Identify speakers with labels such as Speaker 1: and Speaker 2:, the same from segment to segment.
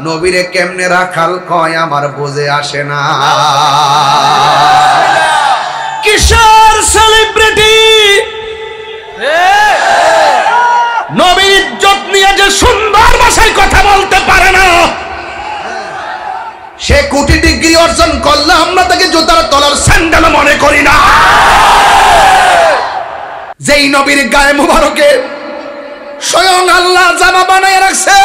Speaker 1: নবীরে কেমনে রাখাল কয় আমার বুঝে আসে না। কিশোর সেলিব্রিটি নবীর ইজ্জত নিয়ে যে সুন্দর ভাষায় কথা বলতে পারে না, সে কোটি ডিগ্রি অর্জন করলে আমরা তাকে জুতার তলার স্যান্ডেল মনে করি না। যেই নবীর গায়ে মুবারকে স্বয়ং আল্লাহ জামা বানায় রাখছে,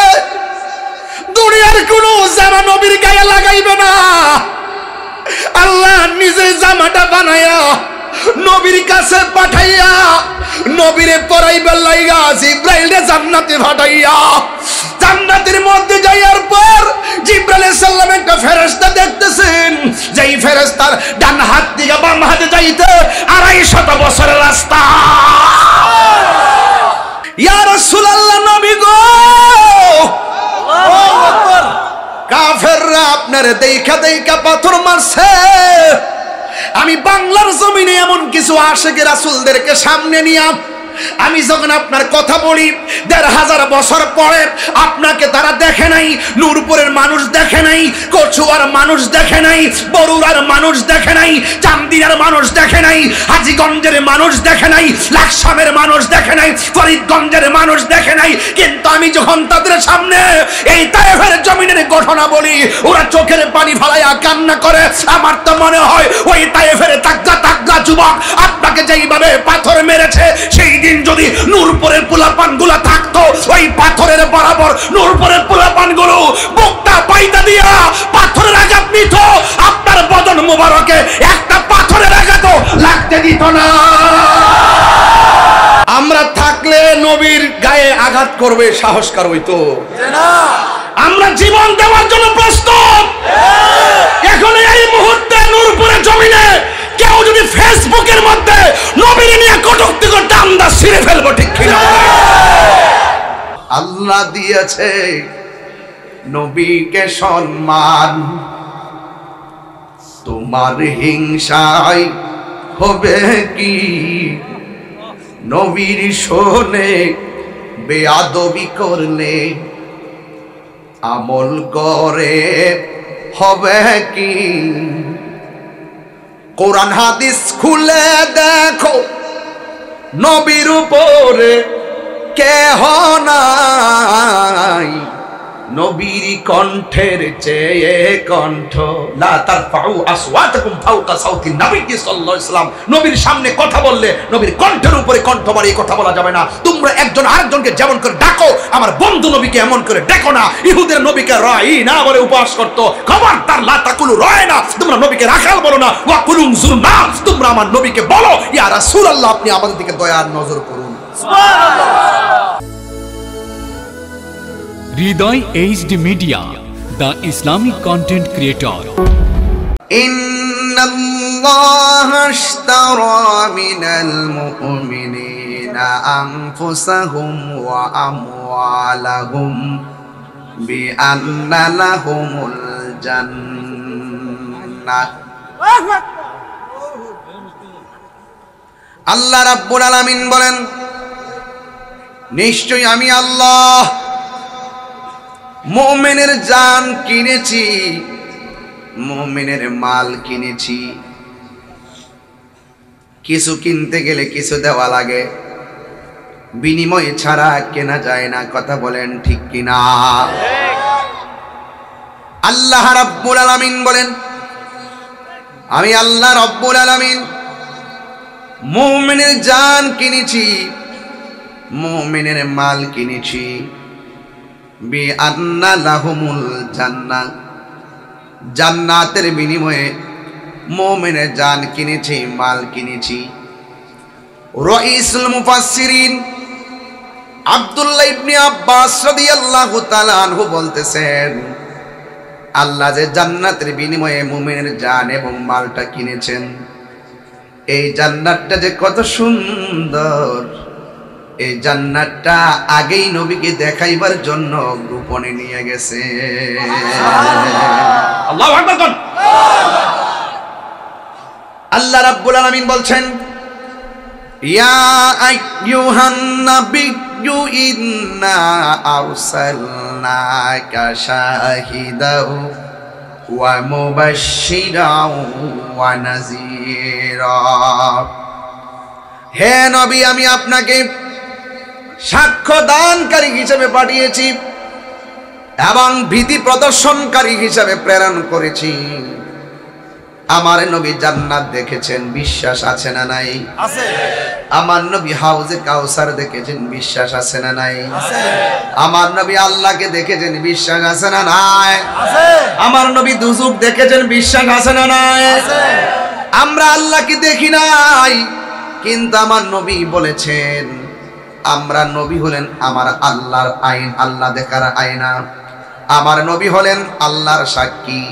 Speaker 1: দুনিয়ার কোন জামা নবীর গায়ে লাগাইবে না। আল্লাহ নিজে জামাটা বানায়া নবীর কাছে পাঠাইয়া নবীরে পরাইবার লাইগা জিব্রাইলকে জান্নাতে পাঠাইয়া জান্নাতের মধ্যে যাওয়ার পর জিব্রাইল আলাইহিস সালাম একটা ফেরেশতা দেখতেছেন, যেই ফেরেশতার ডান হাত থেকে বাম হাতে যাইতে 250 বছরের রাস্তা। ইয়া রাসূলুল্লাহ, নবী গো, আল্লাহু আকবার, কাফেররা আপনারে দেখা দেখা পাথর মারছে। আমি বাংলার জমিনে এমন কিছু আশিক রাসূলদেরকে সামনে নিয়ে আমি যখন আপনার কথা বলি, 1500 বছর পরে আপনাকে তারা দেখে নাই, নূরপুরের মানুষ দেখে নাই, কচুয়ার মানুষ দেখে নাই, বরুড়ার মানুষ দেখে নাই, চান্দিনার মানুষ দেখে নাই, হাজীগঞ্জের মানুষ দেখে নাই, লাকসামের মানুষ দেখে নাই, ফরিদগঞ্জের মানুষ দেখে নাই। কিন্তু আমি যখন তাদের সামনে এই তায়েফের জমিনের ঘটনা বলি, ওরা চোখের পানি ফেলাইয়া কান্না করে। আমার তো মনে হয় ওই তায়েফের তাগড়া তাগড়া যুবক আপনাকে যেইভাবে পাথর মেরেছে, সেই দিন যদি নূরপুরের পোলাপানগুলো থাকতো, ওই পাথরের বরাবর নূরপুরের পোলাপানগুলো বুকটা পাইতা দিয়া পাথরের আঘাত নিত, আপনার বদন মুবারকে একটা পাথরের আঘাত লাগতে দিত না। আমরা থাকলে নবীর গায়ে আঘাত করবে সাহস কার হইতো না? আমরা জীবন দেওয়ার জন্য প্রস্তুত। এখন এই মুহূর্তে নূরপুরের জমিনে কেউ যদি ফেসবুকের মধ্যে নবীর নিয়ে কটূক্তি করতে, আমরা ছিঁড়ে ফেলবো, ঠিক কিনা? আল্লাহ দিয়েছে নবীকে সম্মান, তোমার হিংসায় হবে কি? নবীর শোনে বেয়াদবি করলে আমল করে হবে কি? কোরআন হাদিস খুলে দেখো, নবীর উপরে কেহ নাই, নবীর কণ্ঠের চেয়ে কণ্ঠ। লা তারফাউ আসওয়াতাকুম ফাওকা সাওতি নবী সাল্লাল্লাহু আলাইহি ওয়াসাল্লাম, নবীর সামনে কথা বললে নবীর কণ্ঠের উপরে কণ্ঠ বাড়িয়ে কথা বলা যাবে না। তোমরা একজন আরেকজনকে যেমন করে ডাকো, আমার বন্ধু নবীকে এমন করে ডাকো না। ইহুদের নবীকে রাই না বলে উপহাস করত, খবরদার লা তাকুলু রায়না, তোমরা নবীকে রাখাল বলো না। ওয়া কুলুম যুরনা, তোমরা আমার নবীকে বলো ইয়া রাসূলুল্লাহ, আপনি আমাদের দিকে দয়ার নজর করুন। সুবহানাল্লাহ।
Speaker 2: Hridoy HD media, the Islamic content creator.
Speaker 1: ইন্নাল্লাহা আশতারা মিনাল মুমিনিনা আনফুসাহুম ওয়া আমওয়ালাহুম বিআন্না লাহুমুল জান্নাহ। আল্লাহ রাব্বুল আলামিন বলেন, নিশ্চয়ই আমি আল্লাহ মুমিনের জান কিনেছি, মুমিনের মাল কিনেছি। কিছু কিনতে গেলে কিছু দেওয়া লাগে, বিনিময় ছাড়া কেনা যায় না। কথা বলেন ঠিক কিনা? আল্লাহ রাব্বুল আলামিন বলেন, আমি আল্লাহ রাব্বুল আলামিন মুমিনের জান কিনেছি, মুমিনের মাল কিনেছি। বিআন্না লাহুমুল জান্নাহ, জান্নাতের বিনিময়ে মুমিনের জান কিনেছি, মাল কিনেছি। রাইসুল মুফাসসিরিন আব্দুল্লাহ ইবনে আব্বাস রাদিয়াল্লাহু তাআলা আনহু বলতেছেন, আল্লাহ যে জান্নাতের বিনিময়ে মুমিনের জান এবং মালটা কিনেছেন, এই জান্নাতটা যে কত সুন্দর, এই জান্নাতটা আগেই নবীকে দেখাইবার জন্য গোপনে নিয়ে গেছে। আল্লাহু আকবার। আল্লাহ রাব্বুল আলামিন বলছেন, ইয়া আইয়ুহান নাবী ইন্না আরসালনাকা শাহিদাও ওয়া মুবাশশিরাও ওয়া নাযীরা। হে নবী, আমি আপনাকে সাক্ষ্য দানকারী হিসেবে পাঠিয়েছি এবং ভীতি প্রদর্শনকারী হিসেবে প্রেরণ করেছি। আমার নবী জান্নাত দেখেছেন, বিশ্বাস আছে না নাই?
Speaker 3: আছে।
Speaker 1: আমার নবী হাউজে কাউসার দেখেছেন, বিশ্বাস আছে না নাই?
Speaker 3: আছে।
Speaker 1: আমার নবী আল্লাহকে দেখেছেন, বিশ্বাস আছে না নাই?
Speaker 3: আছে।
Speaker 1: আমার নবী দুজুক দেখেছেন, বিশ্বাস আছে না নাই?
Speaker 3: আছে।
Speaker 1: আমরা আল্লাহকে দেখি নাই, কিন্তু আমার নবী বলেছেন আমরা নবী হলেন আমার আল্লাহর আইন, আল্লাহ দেখার আয়না। আমার নবী হলেন আল্লাহর সাক্ষী।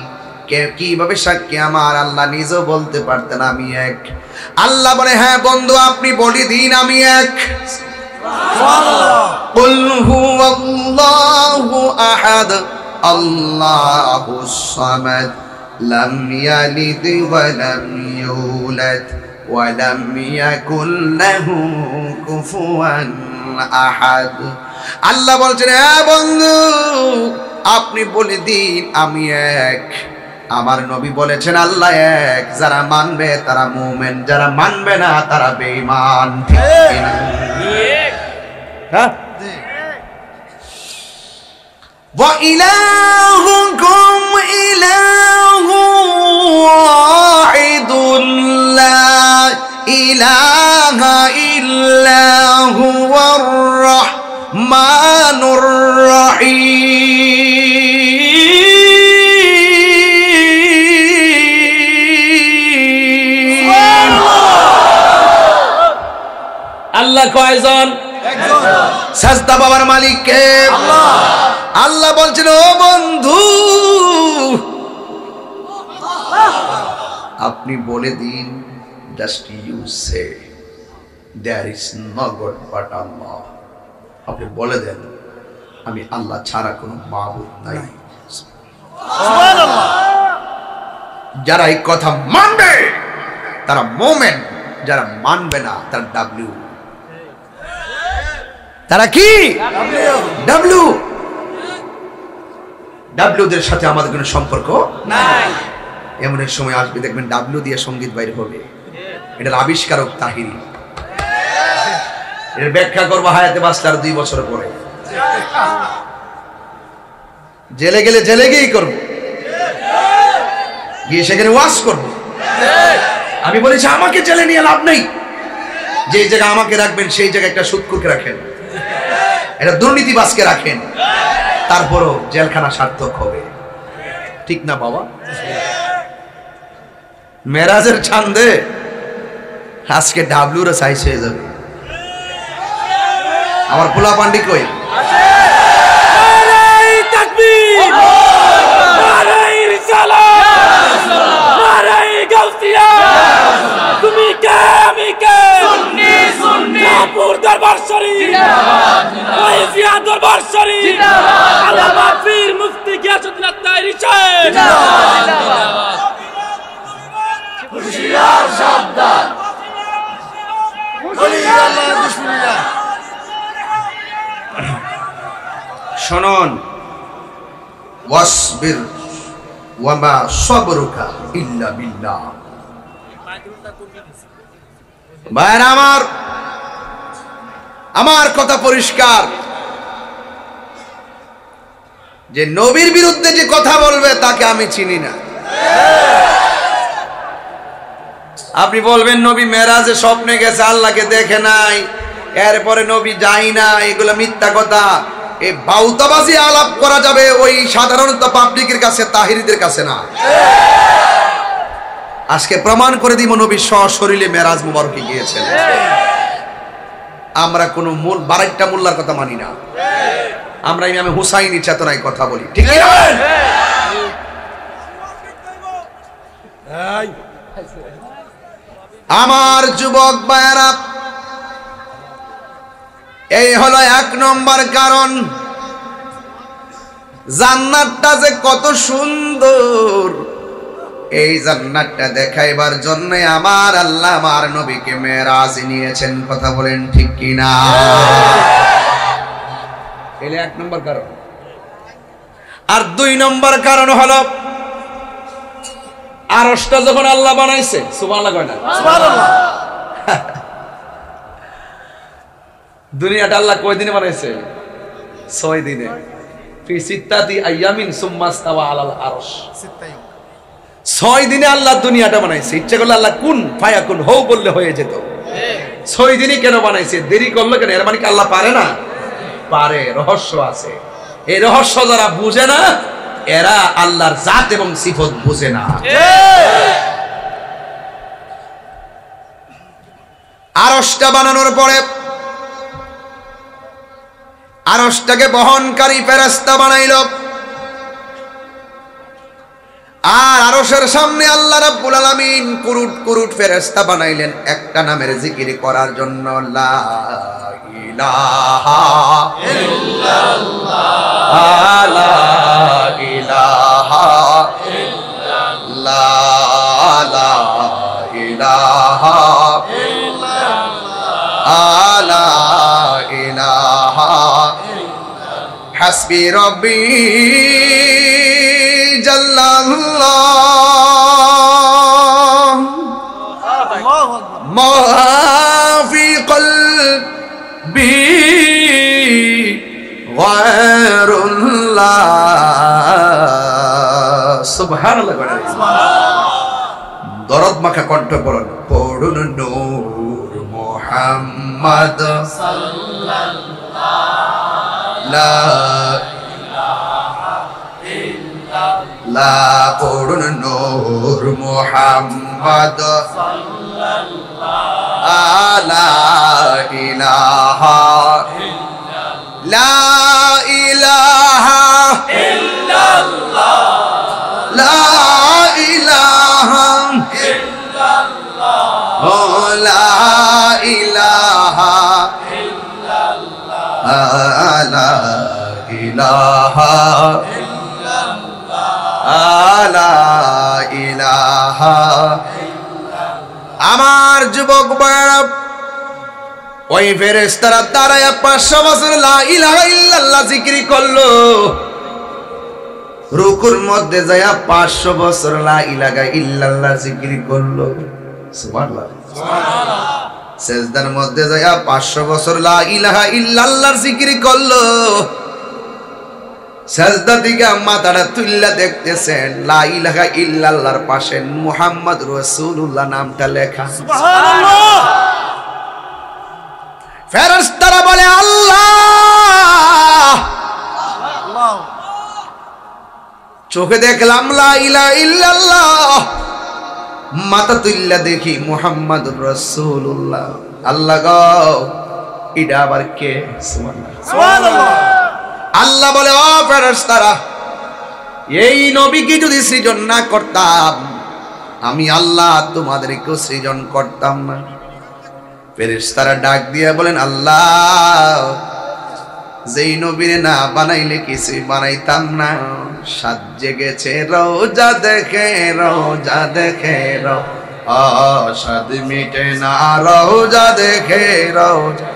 Speaker 1: কে কিভাবে সাক্ষী? আমার আল্লাহ নিজেও বলতে পারতেন আমি এক। আল্লাহ বলে, হ্যাঁ বন্ধু আপনি বলে দিন আমি এক। কুল হুয়াল্লাহু আহাদ আল্লাহুস সামাদ লাম ইয়ালিদ ওয়া লাম ইউলাদ ওয়া লাম ইয়াকুল লাহু কুফুয়ান আহাদ। আল্লাহ বলছেন, হ্যাঁ বন্ধু আপনি বলে দিন আমি এক। আমার নবী বলেছেন আল্লাহ এক। যারা মানবে তারা মুমিন, যারা মানবে না তারা বেঈমান। ঠিক কিনা? হ্যাঁ। ওয়া ইলাহুকুম ইলাহু ওয়াহিদুন লা ইলাহা ইল্লা হুয়ার রাহমানুর রাহিম। আল্লাহ কয়জন?
Speaker 3: একজন।
Speaker 1: সাজদা বাবার মালিক কে?
Speaker 3: আল্লাহ।
Speaker 1: আল্লাহ বলছেন, ও বন্ধু আপনি বলে দিন, just you say there is no god but Allah. আপনি বলে দেন আমি আল্লাহ ছাড়া কোনো মাবুদ নাই।
Speaker 3: সুবহানাল্লাহ।
Speaker 1: যারা এই কথা মানবে তারা মুমিন, যারা মানবে না তারা ডাব্লিউ। তারা কি? ডাব্লিউ। ডাব্লিউদের সাথে আমাদের কোনো সম্পর্ক
Speaker 3: নাই।
Speaker 1: এমন এক সময় আসবে দেখবেন ডাব্লিউ দিয়ে সঙ্গীত বাইর হবে। এটার আবিষ্কারক তাহিরি। এর ব্যাখ্যা করবো হায়াতে বাঁচলার 2 বছর পরে। জেলে গেলে জেলে গিয়েই করবো, গিয়ে সেখানে ওয়াজ করবো। আমি বলেছি আমাকে জেলে নিয়ে লাভ নেই। যে জায়গায় আমাকে রাখবেন সেই জায়গায় একটা সুদখোরকে রাখেন, একটা দুর্নীতিবাজকে রাখেন, তারপরও জেলখানা সার্থক হবে। ঠিক না বাবা? মেরাজের চাঁদে আজকে ডাব্লিউর সাইজ হয়ে যাবে। আমার পোলা পান্ডি কই?
Speaker 3: নারায়ে তাকবীর, নারায়ে রিসালাত, নারায়ে গাউসিয়া। তুমি কে আমি কে? সুন্নি সুন্নি। কাপুর দরবার শরীফ জিন্দাবাদ জিন্দাবাদ। ওয়াইজিয়া দরবার শরীফ জিন্দাবাদ। আল্লামা পীর মুফতি গিয়াসউদ্দিন আত-তাহেরি সাহেব জিন্দাবাদ জিন্দাবাদ। হুশিয়ার সাবধান। বলি আল্লাহ বিসমিল্লাহ।
Speaker 1: শুনুন, ওয়াসবির ওয়া মা সাবরুকা ইল্লা বিল্লাহ। ভাইরা আমার কথা পরিষ্কার, যে নবীর বিরুদ্ধে যে কথা বলবে তাকে আমি চিনি না। আপনি বলবেন নবী মেরাজে স্বপ্নে গেছে, আল্লাহকে দেখে নাই, এরপরে নবী যাই না, এগুলো মিথ্যা কথা। এই বাউতাবাজি আলাপ করা যাবে ওই সাধারণত পাবলিকের কাছে, তাহিরিদের কাছে না। আজকে প্রমাণ করে দিব নবী সশরীরে মেরাজ মুবারকে গিয়েছেন। আমরা কোনো মূল বারাইটা মোল্লার কথা মানি না, আমরা ইমামে হুসাইনি চেতনায় কথা বলি। ঠিক আছে? আমার যুবক ভাইয়েরা, এই হলো 1 নম্বর কারণ, জান্নাতটা যে কত সুন্দর, এই জান্নাতটা দেখাইবার জন্য আমার আল্লাহ আমার নবীকে মেরাজ নিয়েছেন। কথা বলেন ঠিক কিনা? এলে 1 নম্বর কারণ। আর 2 নম্বর কারণ হলো আরশটা যখন আল্লাহ বানাইছে, সুবহানাল্লাহ কয় না? সুবহানাল্লাহ। দুনিয়াটা আল্লাহ কয় দিনে বানাইছে? 6 দিনে। ফি সিত্তাতি আইয়ামিন সুম্মা ইস্তাওয়া আলাল আরশ। 6 দিনে আল্লাহ দুনিয়াটা বানাইছে। ইচ্ছা করলে আল্লাহ কুন ফায়াকুন হও বললে হয়ে যেত। 6 দিনই কেন বানাইছে? দেরি করলো কেন? এর মানে কি আল্লাহ পারে না? পারে, রহস্য আছে। এই রহস্য যারা বুঝে না এরা আল্লাহর জাত এবং সিফত বুঝে না। আরশটা বানানোর পরে আরশটাকে বহনকারী ফেরেশতা বানাইল। আর আরশের সামনে আল্লাহ রাব্বুল আলামিন কুরুট কুরুট ফেরেশতা বানাইলেন একটা নামের জিকির করার জন্য, লা ইলাহা ইল্লাল্লাহ, লা ইলাহা ইল্লাল্লাহ, লা ইলাহা ইল্লাল্লাহ, লা ইলাহা হাসবি রব্বি জাল্লাল্লাহ মা ফি কলবি গায়রুল্লাহ। সুবহানাল্লাহ। দরদ মাখা কণ্ঠ পড়ুন, পড়ুন নূর মুহাম্মদ সাল্লাল্লাহু লা পড়ুন নূর মুহাম্মদ সাল্লাল্লাহু লা ইলাহা লা ইলাহা ইল্লাল্লাহ, লা ইলাহা ইল্লাল্লাহ, লা ইলাহা ইল্লাল্লাহ, লা ইলাহা লা ইলাহা। আমার যুবক ভাইরা, ওই ফেরেশতারা দাঁড়ায়া 500 বছর লা ইলাহা ইল্লাল্লাহ জিকির করলো। রুকুর মধ্যে যায়া 500 বছর লা ইলাহা ইল্লাল্লাহ জিকির করলো। সুবহানাল্লাহ, সুবহানাল্লাহ। সিজদার মধ্যে যায়া 500 বছর লা ইলাহা ইল্লাল্লাহ জিকির করলো। সাজদা থেকে মাথাটা তুইল্লা দেখতেছেন লা ইলাহা ইল্লাল্লাহর পাশে মুহাম্মদ রাসূলুল্লাহ নামটা লেখা। সুবহানাল্লাহ। ফেরেশতারা বলে আল্লাহ, আল্লাহ। চোখে দেখলাম লা ইলাহা ইল্লাল্লাহ, মাথা তুইল্লা দেখি মুহাম্মদ রাসূলুল্লাহ। আল্লাহ গো, এটা আবার কে? সুবহানাল্লাহ। আল্লাহ বলে, ও ফেরেশতারা, এই নবীকে যদি সৃজন না করতাম আমি আল্লাহ তোমাদেরকেও সৃজন করতাম না। ফেরেশতারা ডাক দিয়ে বলেন, আল্লাহ, যেই নবীরে না বানাইলে কিছুই বানাইতাম না। সাত জেগেছে রোজা দেখে, রোজা দেখে সাদ মিটে না, রোজা দেখে রোজা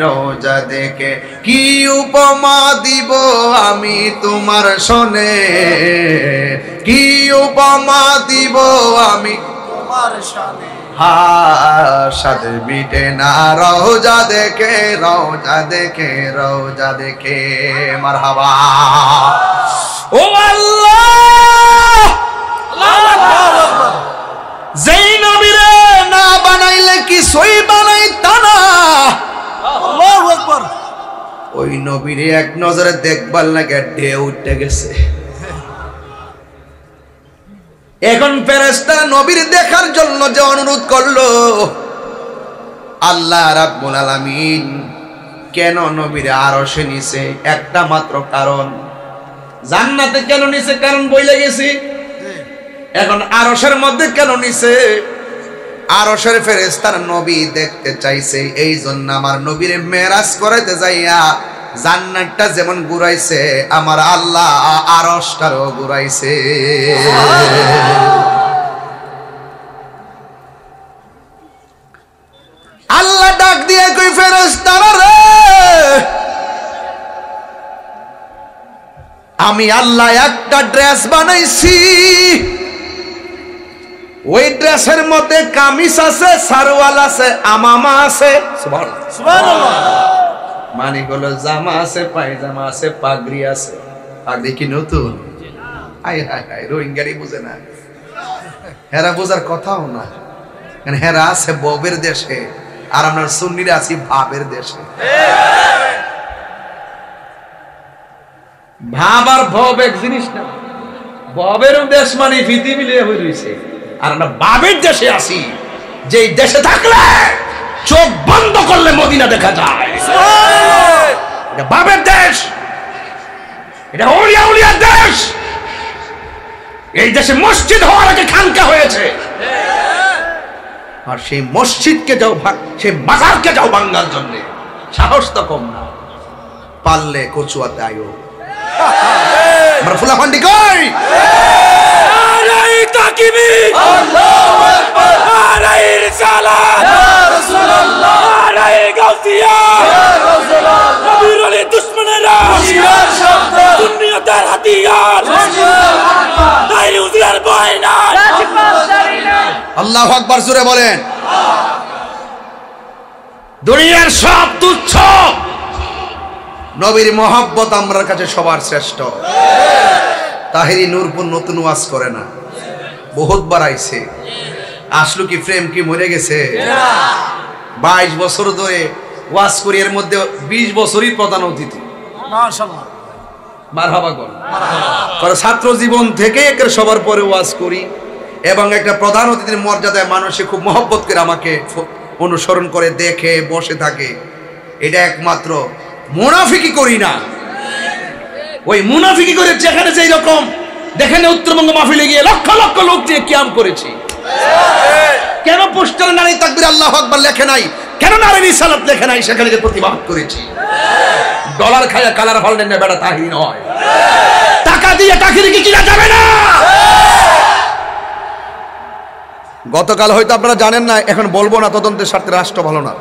Speaker 1: রোজা দেখে কি উপমা দিব আমি তোমার শোনে, কি উপমা দিব আমি তোমার শোনে। সাদ মিটে না, রোজা দেখে রোজা দেখে রোজা দেখে। মারহাবা। ও আল্লাহ, যেই নবীরে না বানাইলে কিছুই বানাইতা না, আল্লাহু আকবার। ওই নবীরে এক নজরে দেখবার লাগে ঢেউ উঠে গেছে। এখন ফেরেশতারা নবীর দেখার জন্য যে অনুরোধ করলো, আল্লাহ রাব্বুল আলামিন কেন নবীরে আরশে নিছে? একটা মাত্র কারণ। জান্নাতে কেন নিছে? কারণ বইলে গেছি। এখন আরশের মধ্যে কেন নিছে? আরশের ফেরেশতারা নবী দেখতে চাইছে, এই জন্য আমার নবীরে মেরাজ করাইতে যাইয়া জান্নাতটা যেমন ঘুরাইছে আমার আল্লাহ আরশটারও ঘুরাইছে। আল্লাহ ডাক দিয়ে কই, ফেরেশতারা রে, আমি আল্লাহ একটা ড্রেস বানাইছি, ওই ড্রেসের মধ্যে কামিজ আছে, সারওয়াল আছে, আমামা আছে, সুবহানাল্লাহ, মানে হলো জামা আছে, পায়জামা আছে, পাগড়ি আছে। পাগড়ি কি নতুন? হায় হায় হায়, রোহিঙ্গারি বুঝে না, হেরা বোঝার কথাও না, কারণ হেরা আছে ববের দেশে আর আমরা সুন্নিরা আছি ভাবের দেশে। ভাব আর ভব এক জিনিস না, ভবেরও দেশ মানে ফিতি মিলিয়ে হয়ে রয়েছে, আর আমরা ভাবের দেশে আছি, যেই দেশে থাকলে চোখ বন্ধ করলে মদিনা দেখা যায়। এটা ভাবের দেশ, এটা ওলিয়া উলিয়ার দেশ। এই দেশে মসজিদ হওয়ার আগে খানকা হয়েছে, আর সেই মসজিদকে যাও সেই মাজারকে যাও ভাঙার জন্য সাহস তো কম না। পারলে কচুয়াতে আয়ো, আমরা ফুলাফান্ডি কই,
Speaker 3: নারায়ে তাকবীর, আল্লাহু আকবার, নারায়ে রিসালাত, ইয়া রাসূলুল্লাহ, নারায়ে গাউসিয়া, ইয়া রাসূলুল্লাহ, নবীর ওলি দুশমনেরা হুশিয়ার শব্দ, দুনিয়ার হাতিয়ার, তাই উজিয়ার ভয় নাই,
Speaker 1: আল্লাহু আকবার জোরে বলেন। দুনিয়ার সব তুচ্ছ, নবীর মহব্বত আমার কাছে সবার শ্রেষ্ঠ। তাহিরি নূরপুর নতুন ওয়াজ করে না, বহুতবার আইছে, আসলো কি প্রেম কি মরে গেছে? 22 বছর ধরে ওয়াজ করি, এর মধ্যে 20 বছরই প্রধান অতিথি।
Speaker 3: মাশাআল্লাহ,
Speaker 1: মারহাবা কর। কারণ ছাত্র জীবন থেকে একের সবার পরে ওয়াজ করি, এবং একটা প্রধান অতিথির মর্যাদায় মানুষে খুব মহব্বত করে আমাকে অনুসরণ করে, দেখে বসে থাকে। এটা একমাত্র মুনাফিকি করি না। ওই মুনাফিকি করে যেখানে যেই রকম দেখেন, উত্তরবঙ্গ মাহফিলে গিয়ে লক্ষ লক্ষ লোক দিয়ে কিয়াম করেছি। কেন পোস্টারে নারী তাকবীর আল্লাহু আকবার লেখে নাই? কেন নারী রিসালাত লেখে নাই? সেখানে যে প্রতিবাদ করেছি। ডলার খায়া কালার হল নেন না, বেটা তাহিরি নয়। টাকা দিয়ে তাহিরি কি কিনা যাবে না। গতকাল হয়তো আপনারা জানেন না, এখন বলবো না, তদন্তের স্বার্থে রাষ্ট্র ভালো না,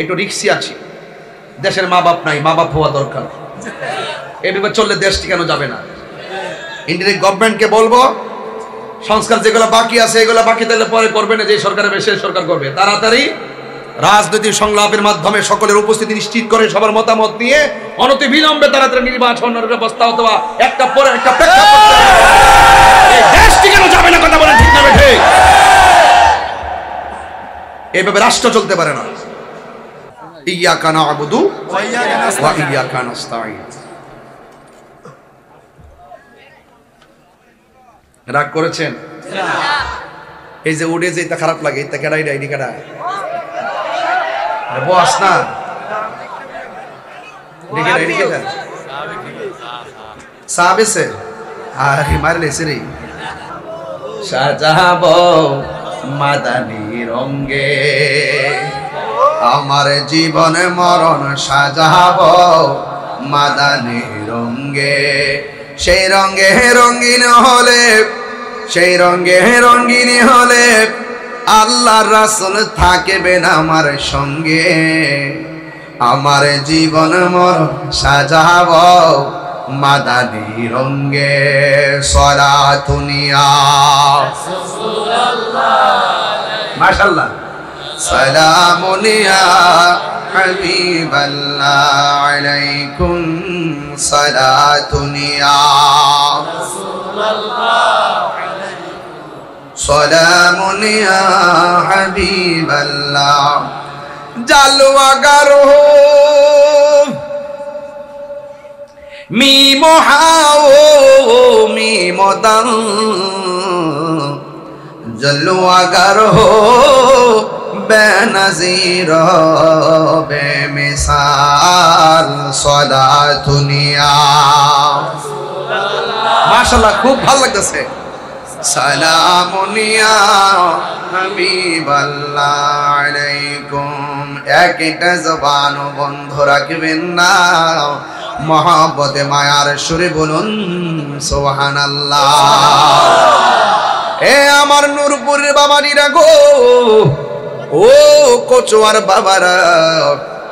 Speaker 1: একটু রিক্সি আছি। দেশের মা বাপ নাই, মা বাপ হওয়া দরকার। এভাবে চললে দেশ টিকানো যাবে না। ইন্ডিয়ান গভর্নমেন্টকে বলবো, সংস্কার যেগুলো বাকি আছে এগুলো বাকি তাহলে পরে করবে না, যে সরকার বেশি সরকার করবে। তাড়াতাড়ি রাজনৈতিক সংলাপের মাধ্যমে সকলের উপস্থিতি নিশ্চিত করে সবার মতামত নিয়ে অনতি বিলম্বে তাড়াতাড়ি নির্বাচনের ব্যবস্থা, অথবা একটা পরে একটা দেশ টিকানো যাবে না। কথা বলেন ঠিক না বেঠে? এইভাবে রাষ্ট্র চলতে পারে না। ইয়াকা না'বুদু ওয়া ইয়াকা নাস্তাঈন। রাগ করেছেন? এই যে উড়ে যেটা খারাপ লাগে, এটা কেডা? আইডি কেডা? বস না, সাবেসে আর মারলেছে রে। সাজাবো মাদানী রঙ্গে আমার জীবন মরণ, সাজাবো মাদানী রঙ্গে। সেই রঙে রঙিন হলে, সেই রঙে রঙিন হলে আল্লাহর রাসূল থাকবেন আমার সঙ্গে। আমার জীবন মরণ সাজাবো মাদানী রঙ্গে। সালাতুনিয়া মাশাআল্লাহ, সালামুনিয়া হাবিবাল্লাহ আলাইকুম সালাতুনিয়া সালামুনিয়া হাবিবাল্লাহ। জালওয়াগার হো মিম হাও মিম দাল, জালওয়াগার হো বেনজির বেমিসাল সালাতুনিয়া। মাশাআল্লাহ, খুব ভালো লাগতেছে। সালামুনিয়া হাবিবাল্লাহ আলাইকুম। একটা জবান বন্ধ রাখবেন না, মহব্বতে মায়ার সুরে বলুন সুবহানাল্লাহ। এ আমার নূরপুরের বাবাজিরা গো, ও কচুয়ার বাবারা,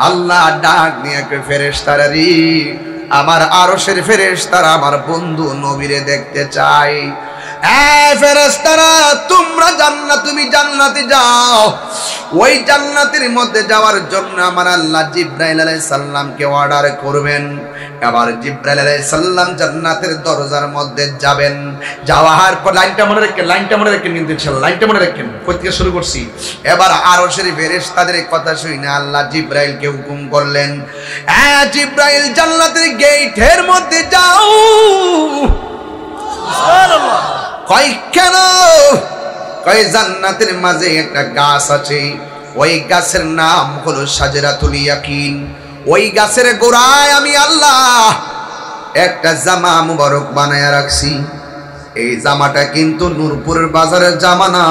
Speaker 1: আল্লাহ ডাক নিয়ে ফেরেশতারা রে, আমার আরশের ফেরেশতারা আমার বন্ধু নবীরে দেখতে চায়। ফেরেশতারা তোমরা তুমি জান্নাতে যাও। ওই জান্নাতের মধ্যে যাওয়ার জন্য আমার আল্লাহ জিবরাইল আলাইহিস সালামকে অর্ডার করবেন। আবার জিবরাইল আলাইহিস সালাম জান্নাতের দরজার মধ্যে যাবেন। যাওয়ার পর লাইনটা মনে রাখেন কিন্তু ইনশাআল্লাহ লাইনটা মনে রাখেন, কই থেকে শুরু করছি। এবার আরশের ফেরেশতাদের কথা শুনে আল্লাহ জিবরাইলকে হুকুম করলেন, জিবরাইল জান্নাতের গেটের মধ্যে যাও। সুবহানাল্লাহ। কই কেন? কই জান্নাতের মাঝে একটা গাছ আছে, ওই গাছের নাম হলো শাজরাতুল ইয়াকিন। ওই গাছের গোড়ায় আমি আল্লাহ একটা জামা মুবারক বানায়া রাখছি। এই জামাটা কিন্তু নূরপুরের বাজারের জামা না,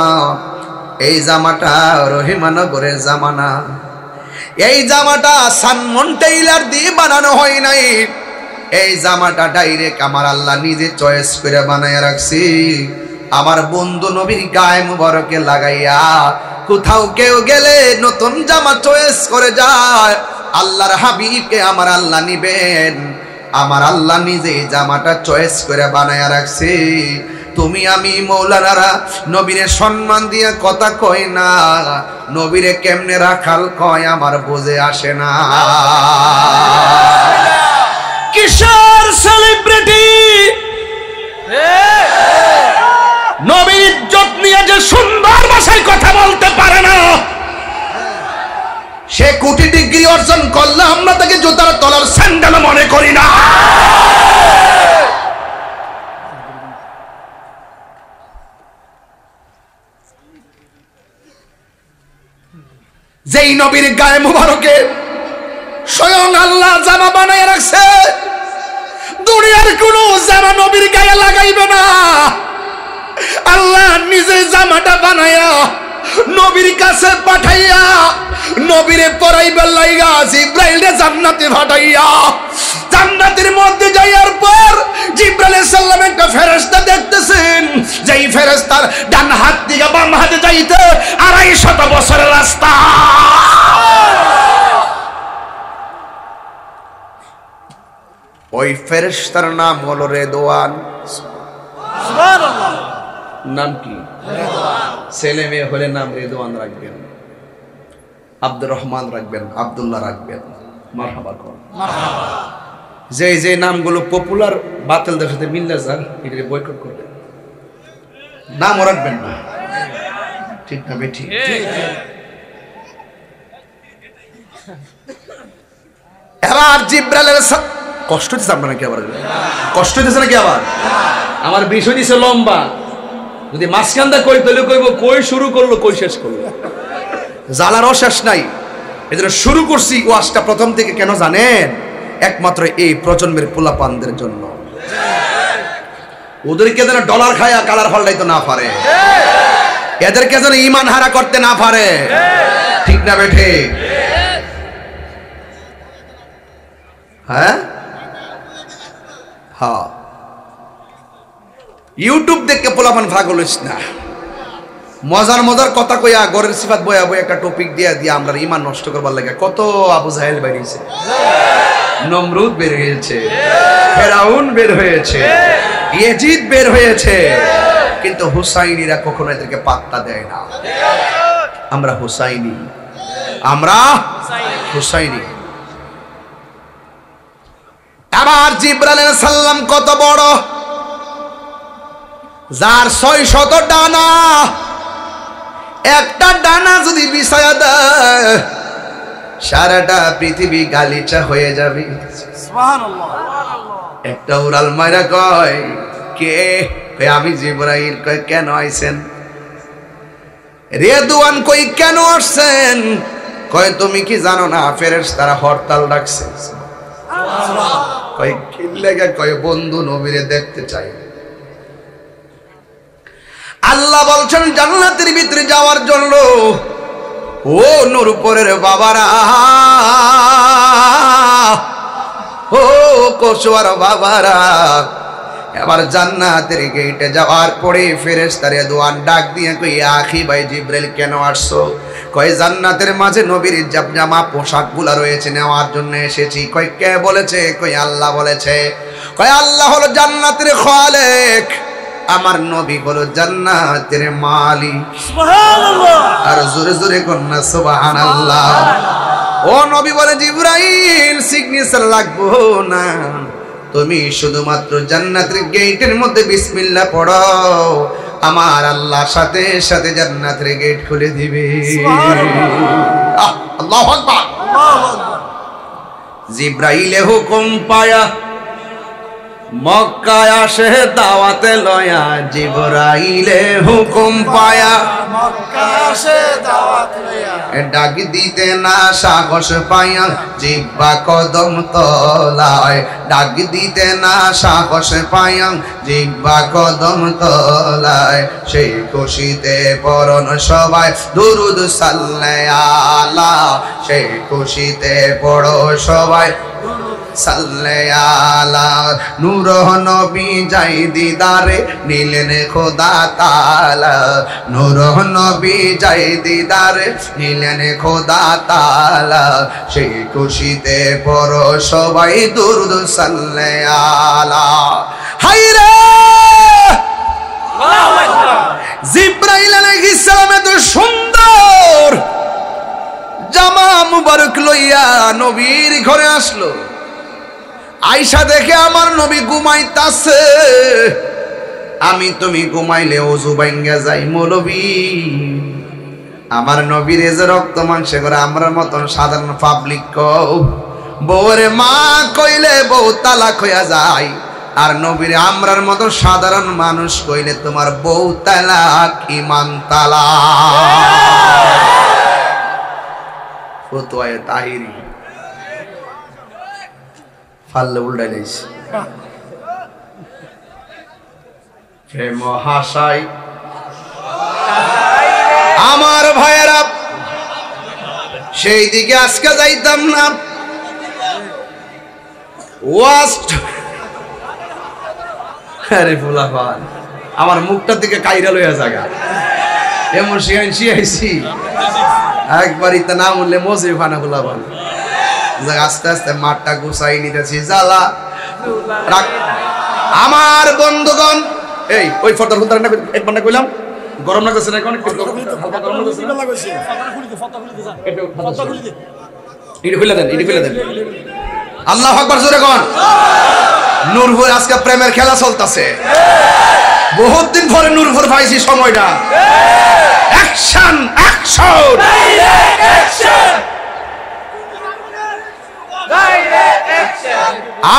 Speaker 1: এই জামাটা রহিমানগরের জামা না। এই জামাটা সানমন টেইলার দিয়ে বানানো হয় নাই, এই জামাটা ডাইরেক্ট আমার আল্লাহ নিজে চয়েস করে বানায়া রাখছি। আমার বন্ধু নবীর গায়ে মুবারকে লাগাইয়া কোথাও কেউ গেলে নতুন জামা চয়েস করে যায়, আল্লাহর হাবিবকে আমার আল্লাহ নিবেন। আমার আল্লাহ নিজে জামাটা চয়েস করে বানায়া রাখছে। তুমি আমি মৌলানারা নবীরে সম্মান দিয়ে কথা কই না, নবীরে কেমনে রাখাল কয় আমার বুঝে আসে না। কিশোর সেলিব্রিটি নবীর ইজ্জত নিয়ে যে সুন্দর ভাষায় কথা বলতে পারে না, সে কোটি ডিগ্রি অর্জন করলে আমরা তাকে জুতার তলার স্যান্ডেল মনে করি না। যেই নবীর গায়ে মুবারকে স্বয়ং আল্লাহ জামা বানায় রাখছে, দুনিয়ার কোন জামা নবীর গায়ে লাগাইবে না। আল্লাহ নিজে জামাটা বানায়া নবীর কাছে পাঠাইয়া নবীরে পরাইবার লাইগা জিবরাইলকে জান্নাতে পাঠাইয়া জান্নাতের মধ্যে যাওয়ার পর জিবরাইল আলাইহিস সালাম একটা ফেরেশতা দেখতেছেন, যেই ফেরেশতার ডান হাত থেকে বাম হাতে যাইতে 250 বছরের রাস্তা। ওই ফেরেশতার নাম হলো রেদওয়ান। সুবহানাল্লাহ। নাম কি? রেদওয়ান। ছেলে মেয়ে হলে নাম রেদওয়ান রাখবেন, আব্দুর রহমান রাখবেন, আব্দুল্লাহ রাখবেন। মারহাবা কর, মারহাবা। যে নামগুলো পপুলার বাতিলদের সাথে মিললে যান এটাকে বয়কট করবেন, নামও রাখবেন না। ঠিক না বেঠিক? এবার জিবরাইলের কষ্ট হচ্ছে আপনার নাকি? আবার কষ্ট হইতেছে নাকি? আবার আমার বিষয় দিছে লম্বা, যদি মাঝখানটা কই তাহলে কইব কই শুরু করলো কই শেষ করলো, জ্বালারও শেষ নাই। এজন্য শুরু করছি ওয়াজটা প্রথম থেকে, কেন জানেন? একমাত্র এই প্রজন্মের পোলাপানদের জন্য, ওদেরকে যেন ডলার খায়া কালার ফাল্টাইতে না পারে, এদেরকে যেন ঈমান হারা করতে না পারে। ঠিক না বেঠে? হ্যাঁ হ্যাঁ। ইউটিউব দেখে পোলাপান পাগল হইস না, মজার মজার কথা কইয়া গরের সিফাত বয়া বয়া একটা টপিক দিয়া আমরা ঈমান নষ্ট করবার লাগে। কত আবু জাহেল বের হয়েছে, নমরুদ বের হয়েছে, ফেরাউন বের হয়েছে, ইয়াজিদ বের হয়েছে, কিন্তু হুসাইনিরা কখনো এদেরকে পাত্তা দেয় না। আমরা হুসাইনি, আমরা হুসাইনি। আবার জিবরাইল আলাইহিস সালাম কত বড়, যার 600 ডানা, একটা ডানা যদি বিছায়া দেয় সারাটা পৃথিবী গালিচা হয়ে যাবে। সুবহানাল্লাহ। একটা উড়াল মাইরা কয় কে? আমি জিবরাইল। কয় কেন আইছেন? রেদওয়ান। কই কেন আসছেন? কয় তুমি কি জানো না ফেরেশতারা হরতাল ডাকছে। সুবহানাল্লাহ। কয় কি লাগা? কয় বন্ধু নবীরে দেখতে চাই। আল্লাহ বলছেন জান্নাতের ভিতরে যাওয়ার জন্য ও নূরপুরের বাবারা, ও কসুয়ার বাবারা, এবার জান্নাতের গেটে যাওয়ার পরে ফেরেশতারে দুয়ার ডাক দিয়ে কই আখি ভাই জিবরাইল কেন আসছো? কয় জান্নাতের মাঝে নবীর জামা পোশাকগুলা রয়েছে নেওয়ার জন্য এসেছি। কয় কে বলেছে? কয় আল্লাহ বলেছে। কয় আল্লাহ হলো জান্নাতের খালেক, আমার নবী হলো জান্নাতের মালিক। সুবহানাল্লাহ। আর জোরে জোরে কন্যা সুবহানাল্লাহ। ও নবী বলে জিবরাইল সিগনেচার লাগবো না, তুমি শুধুমাত্র জান্নাতের গেটের মধ্যে বিসমিল্লাহ পড়ো, আমার আল্লাহ সাথে সাথে জান্নাতের গেট খুলে দিবে। আল্লাহু আকবার। জিবরাইলে হুকুম পায়া মক্কায় আসে দাওয়াতে লয়া, জিবরাইলে হুকুম পায়া মক্কায় আসে দাওয়াত লয়া, ডাক দিতে না সাহস পায়া জিহ্বা কদম তলায়, ডাক দিতে না সাহস পায়া জিহ্বা কদম তলায়, সেই খুশিতে পড়ন সবাই দুরুদ সাল্লাল্লাহু আলা, সেই খুশিতে পড়ো সবাই সাল্লাল্লাহু আলা। নূর নবী যাই দিদারে নিলেন খোদা তাআলা, নূর নবী যাই দিদারে নিলেন খোদা তাআলা, সেই খুশিতে পড়ো সবাই দুরূদ সাল্লাল্লাহু আলা। হায়রে আল্লাহু আকবার। জিবরাইল আলাইহিস সালাম এত সুন্দর জামা মুবারক লইয়া নবীর ঘরে আসলো। আয়েশা দেখে আমার নবী ঘুমাইতাছে, আমি তুমি ঘুমাইলে ওযু ভাঙ্গা যাই মৌলবী। আমার নবীর যে রক্ত মাংসে করে আমরা মতন সাধারণ পাবলিক কও বউরে মা কইলে বউ তালাক হইয়া যায়, আর নবীর আমরার মতো সাধারণ মানুষ কইলে তোমার বউ তালাক ঈমান তালাক। ফতোয়ায়ে তাহিরি ফাল্লে উল্টাইলেছে প্রেম হাসাই। আমার ভাইয়েরা সেই দিকে আজকে যাইতাম না, ওয়াস্ট আরে ফুলাফান আমার মুখটার দিকে কাইরা লইয়া জায়গা এমন শিয়াইছি একবার ইতা না উঠলে মজে ফানা ফুলাফান। আস্তে আস্তে মাঠটা গুছাই নিতেছি জ্বালা। আমার বন্ধুগণ এই ওই ফটোর হুদার না একবার না কইলাম গরম লাগতেছে না এখন, হালকা গরম লাগতেছে না, এটা খুলে দেন, এটা খুলে দেন। আল্লাহু আকবার জোরে কোন। নূরপুর আজকে প্রেমের খেলা চলতেছে, বহুত দিন পরে নূরপুর পাইছি সময়টা। Action action action.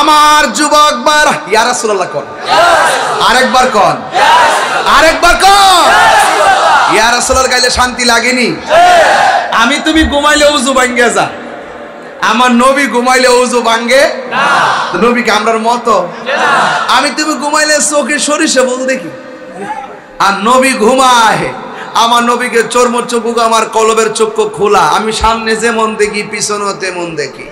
Speaker 1: আমার যুবক বার ইয়া রাসূলুল্লাহ কোন, আরেকবার কোন, আরেকবার কোন। ইয়া রাসূলুল্লাহ গাইলে শান্তি লাগেনি? আমি তুমি ঘুমাইলে ওযু ভাঙ্গে যা, আমার নবী ঘুমাইলে ওযু ভাঙ্গে না। নবীকে আমরার মতো আমি তুমি ঘুমাইলে চোখে সরিষা বল দেখি, আর নবী ঘুমায়। আমার নবীকে চর্ম চক্ষু আমার কলবের চক্ষু খোলা, আমি সামনে যেমন দেখি পিছনে তেমন দেখি।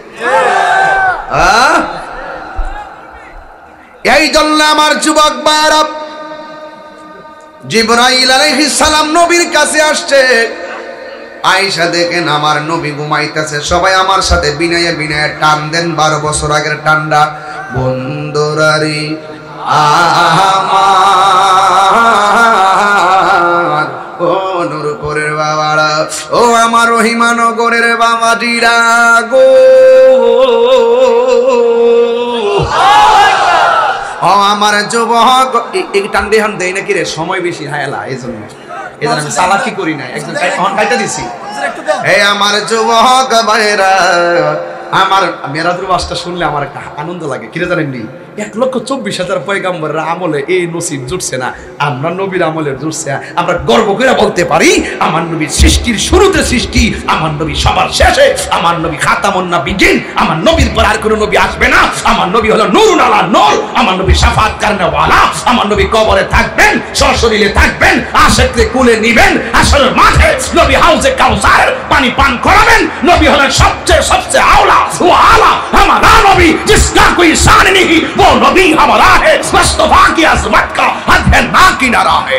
Speaker 1: এই জন্য আমার যুবক ভাইরা জিবরাইল আলাইহিস সালাম নবীর কাছে আসছে। আয়েশা দেখেন আমার নবী ঘুমাইতেছে, সবাই আমার সাথে বিনায়ে বিনায়ে টান দেন 12 বছর আগের টান্ডা। বন্ধুরারি আমার ও নূরপুরের বাবারা, ও আমার রহিমানগরের বাবাজিরা গো, ও আমার যুবক এই টান্ডে হান দেই নাকি রে, সময় বেশি হায়লা, এই জন্য আমি চালাকি করি না, একজন কাইটা দিছি। হে আমার যুবক ভাইরা, আমার মেরাজুল ওয়াজটা শুনলে আমার একটা আনন্দ লাগে, কিরে জানেননি? 1,24,000 পয়গাম্বরের আমলে এই নসিব জুটছে না, আমরা নবীর আমলের জুটছে। আমরা গর্ব করে বলতে পারি আমার নবী সৃষ্টির শুরুতে সৃষ্টি, আমার নবী সবার শেষে, আমার নবী খাতামুন নবিয়্যিন, আমার নবীর পর আর কোনো নবী আসবে না। আমার নবী হলো নূরুন আলা নূর, আমার নবী শাফাত কারনেওয়ালা। আমার নবী কবরে থাকবেন, সশরীরে থাকবেন, আশিককে কুলে নিবেন, আসরের মাঠে নবী হাউজে কাউসারের পানি পান করাবেন। নবী হলেন সবচেয়ে আওলা वो आला हमारा नबी जिसका कोई शान नहीं वो नबी हमारा है मुस्तफा की अजमत का हद है ना किनारा है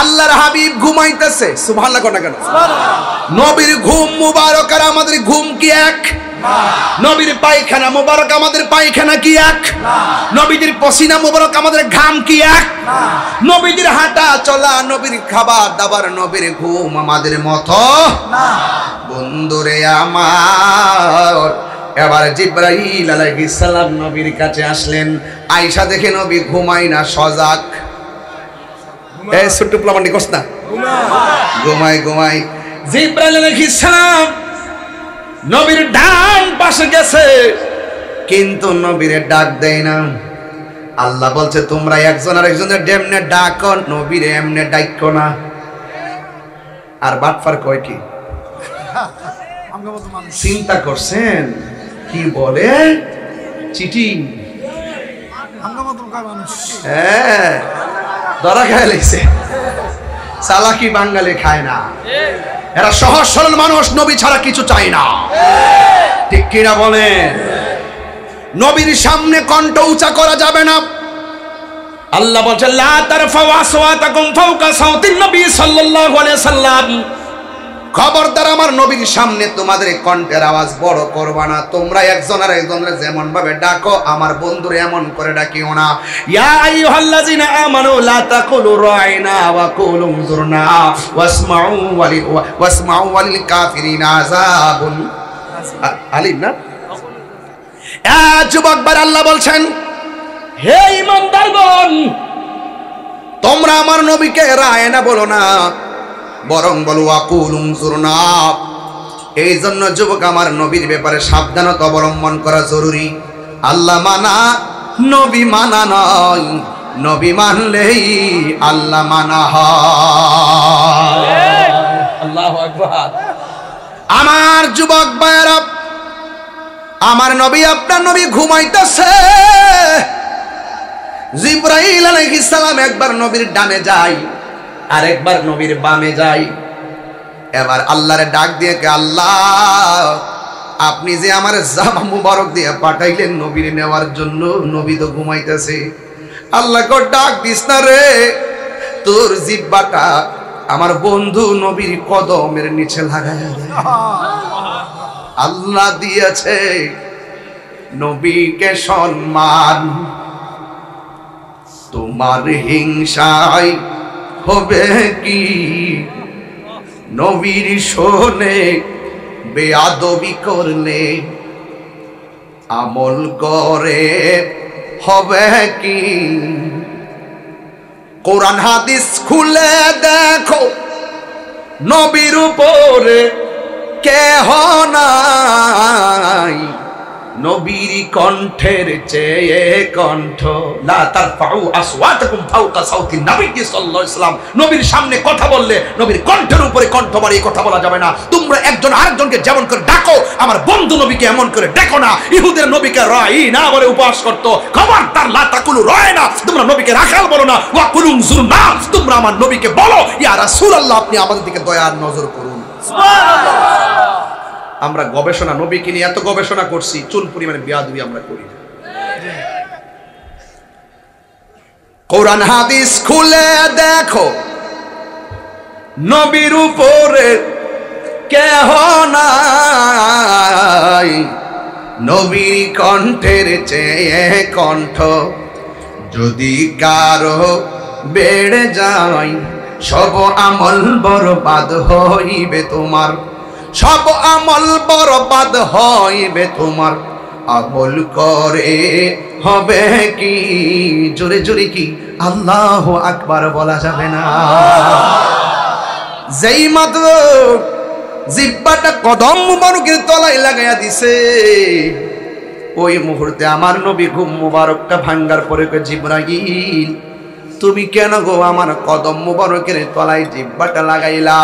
Speaker 1: আল্লাহর হাবিব ঘুমাইতেছে সুবহানাল্লাহ কোন কেন নবীর ঘুম মুবারক আর আমাদের ঘুম কি এক নবীর পায়খানা মুবারক আমাদের পায়খানা কি এক নবীদের পসিনা মুবারক আমাদের ঘাম কি এক নবীদের হাঁটা চলা নবীর খাবার দাবার নবীর ঘুম আমাদের মতো না বন্ধুরে আমার এবার জিবরাইল আলাইহিস সালাম নবীর কাছে আসলেন আয়েশা দেখে নবী ঘুমায় না সজাগ এই ছোট্ট প্লাবন্ডি কস না ঘুমাই জিবরাইল আলাইহিস সালাম নবীর ডান পাশে গেছে কিন্তু নবীরে ডাক দেয় না আল্লাহ বলছে তোমরা একজন আরেকজনের যেমনে ডাকো নবীরে এমনে ডাকো না আর বাটফার কয় কি চিন্তা করছেন কি বলে চিঠি হ্যাঁ ধরা খায় লাগছে চালাকি বাঙালি খায় না এরা সহজ সরল মানুষ নবী ছাড়া কিছু চায় না ঠিক কিনা বলেন নবীর সামনে কণ্ঠ উঁচা করা যাবে না আল্লাহ বলেন লা তারফাউ আসওয়াতাকুম ফাওকা সাউতিন নবী সাল্লাল্লাহু আলাইহি সাল্লাম খবরদার আমার নবীর সামনে তোমাদের কণ্ঠের আওয়াজ বড় করবা না তোমরা একজন আর একজনের যেমন ভাবে ডাকো আমার বন্ধুরে এমন করে ডাকিও না ইয়া আইয়ুহাল্লাযিনা আমানু লা তাকুলু রাইনা ওয়া কুলু উনজুরনা ওয়াসমাউ ওয়ালিল কাফিরিনা আযাবুন আলিম না যুবকবার আল্লাহ বলছেন হে ঈমানদারগণ তোমরা আমার নবীকে রায়না বলো না বরং বলো ওয়াকুল উনজুরনা এই জন্য যুবক আমার নবীর ব্যাপারে সাবধানতা অবলম্বন করা জরুরি আল্লাহ মানা নবী মানা নয় নবী মানলেই আল্লাহ মানা হয় আল্লাহু আকবার আমার যুবক ভাইরা আমার নবী আপনার নবী ঘুমাইতেছে জিবরাইল আলাইহিস সালাম একবার নবীর ডানে যায় আর একবার নবীর বামে যায় এবার আল্লাহরে ডাক দিয়ে কে আল্লাহ আপনি যে আমার জামা মুবারক দিয়ে পাঠাইলেন নবীর নেওয়ার জন্য নবী তো ঘুমাইতেছে আল্লাহ কো ডাক দিস না রে তোর জিহ্বাটা আমার বন্ধু নবীর কদমের নিচে লাগায় আল্লাহ দিয়েছে নবীকে সম্মান তোমার হিংসায় হবে কি নবীর শোনে বেয়াদবি করলে আমল করে হবে কি কোরআন হাদিস খুলে দেখো নবীর উপরে কেহ নাই নবীর কণ্ঠের চেয়ে কণ্ঠ লা তারফাউ আসওয়াতাকুম ফাওকা সাউতিন নবী সাল্লাল্লাহু আলাইহি সাল্লাম নবীর সামনে কথা বললে নবীর কণ্ঠের উপরে কণ্ঠ বাড়িয়ে কথা বলা যাবে না তোমরা একজন আরেকজনকে যেমন করে ডাকো আমার বন্ধু নবীকে এমন করে ডাকো না ইহুদের নবীকে রাইনা বলে উপহাস করত খবরদার লা তাকুলু রাইনা তোমরা নবীকে রাখাল বলো না ওয়া কুলুম যুরনা তোমরা আমার নবীকে বলো ইয়া রাসূলুল্লাহ আপনি আমাদের দিকে দয়ার নজর করুন সুবহানাল্লাহ আমরা গবেষণা নবীকে নিয়ে এত গবেষণা করছি চুল পরিমাণে বেয়াদবি আমরা করি কোরআন হাদিস খুলে দেখো নবীর উপরে কেহ নাই নবীর কণ্ঠের চেয়ে কণ্ঠ যদি কারো বেড়ে যায় সব আমল বরবাদ হইবে তোমার সব আমল বরবাদ হইবে তোমার আমল করে হবে কি জোরে জোরে কি আল্লাহু আকবার বলা যাবে না যেই মাত্র জিহ্বাটা কদম মুবারকের তলায় লাগাইয়া দিছে ওই মুহূর্তে আমার নবী ঘুম মুবারকটা ভাঙ্গার পরে কয় জিবরাইল তুমি কেন গো আমার কদম মুবারকের তলায় জিহ্বাটা লাগাইলা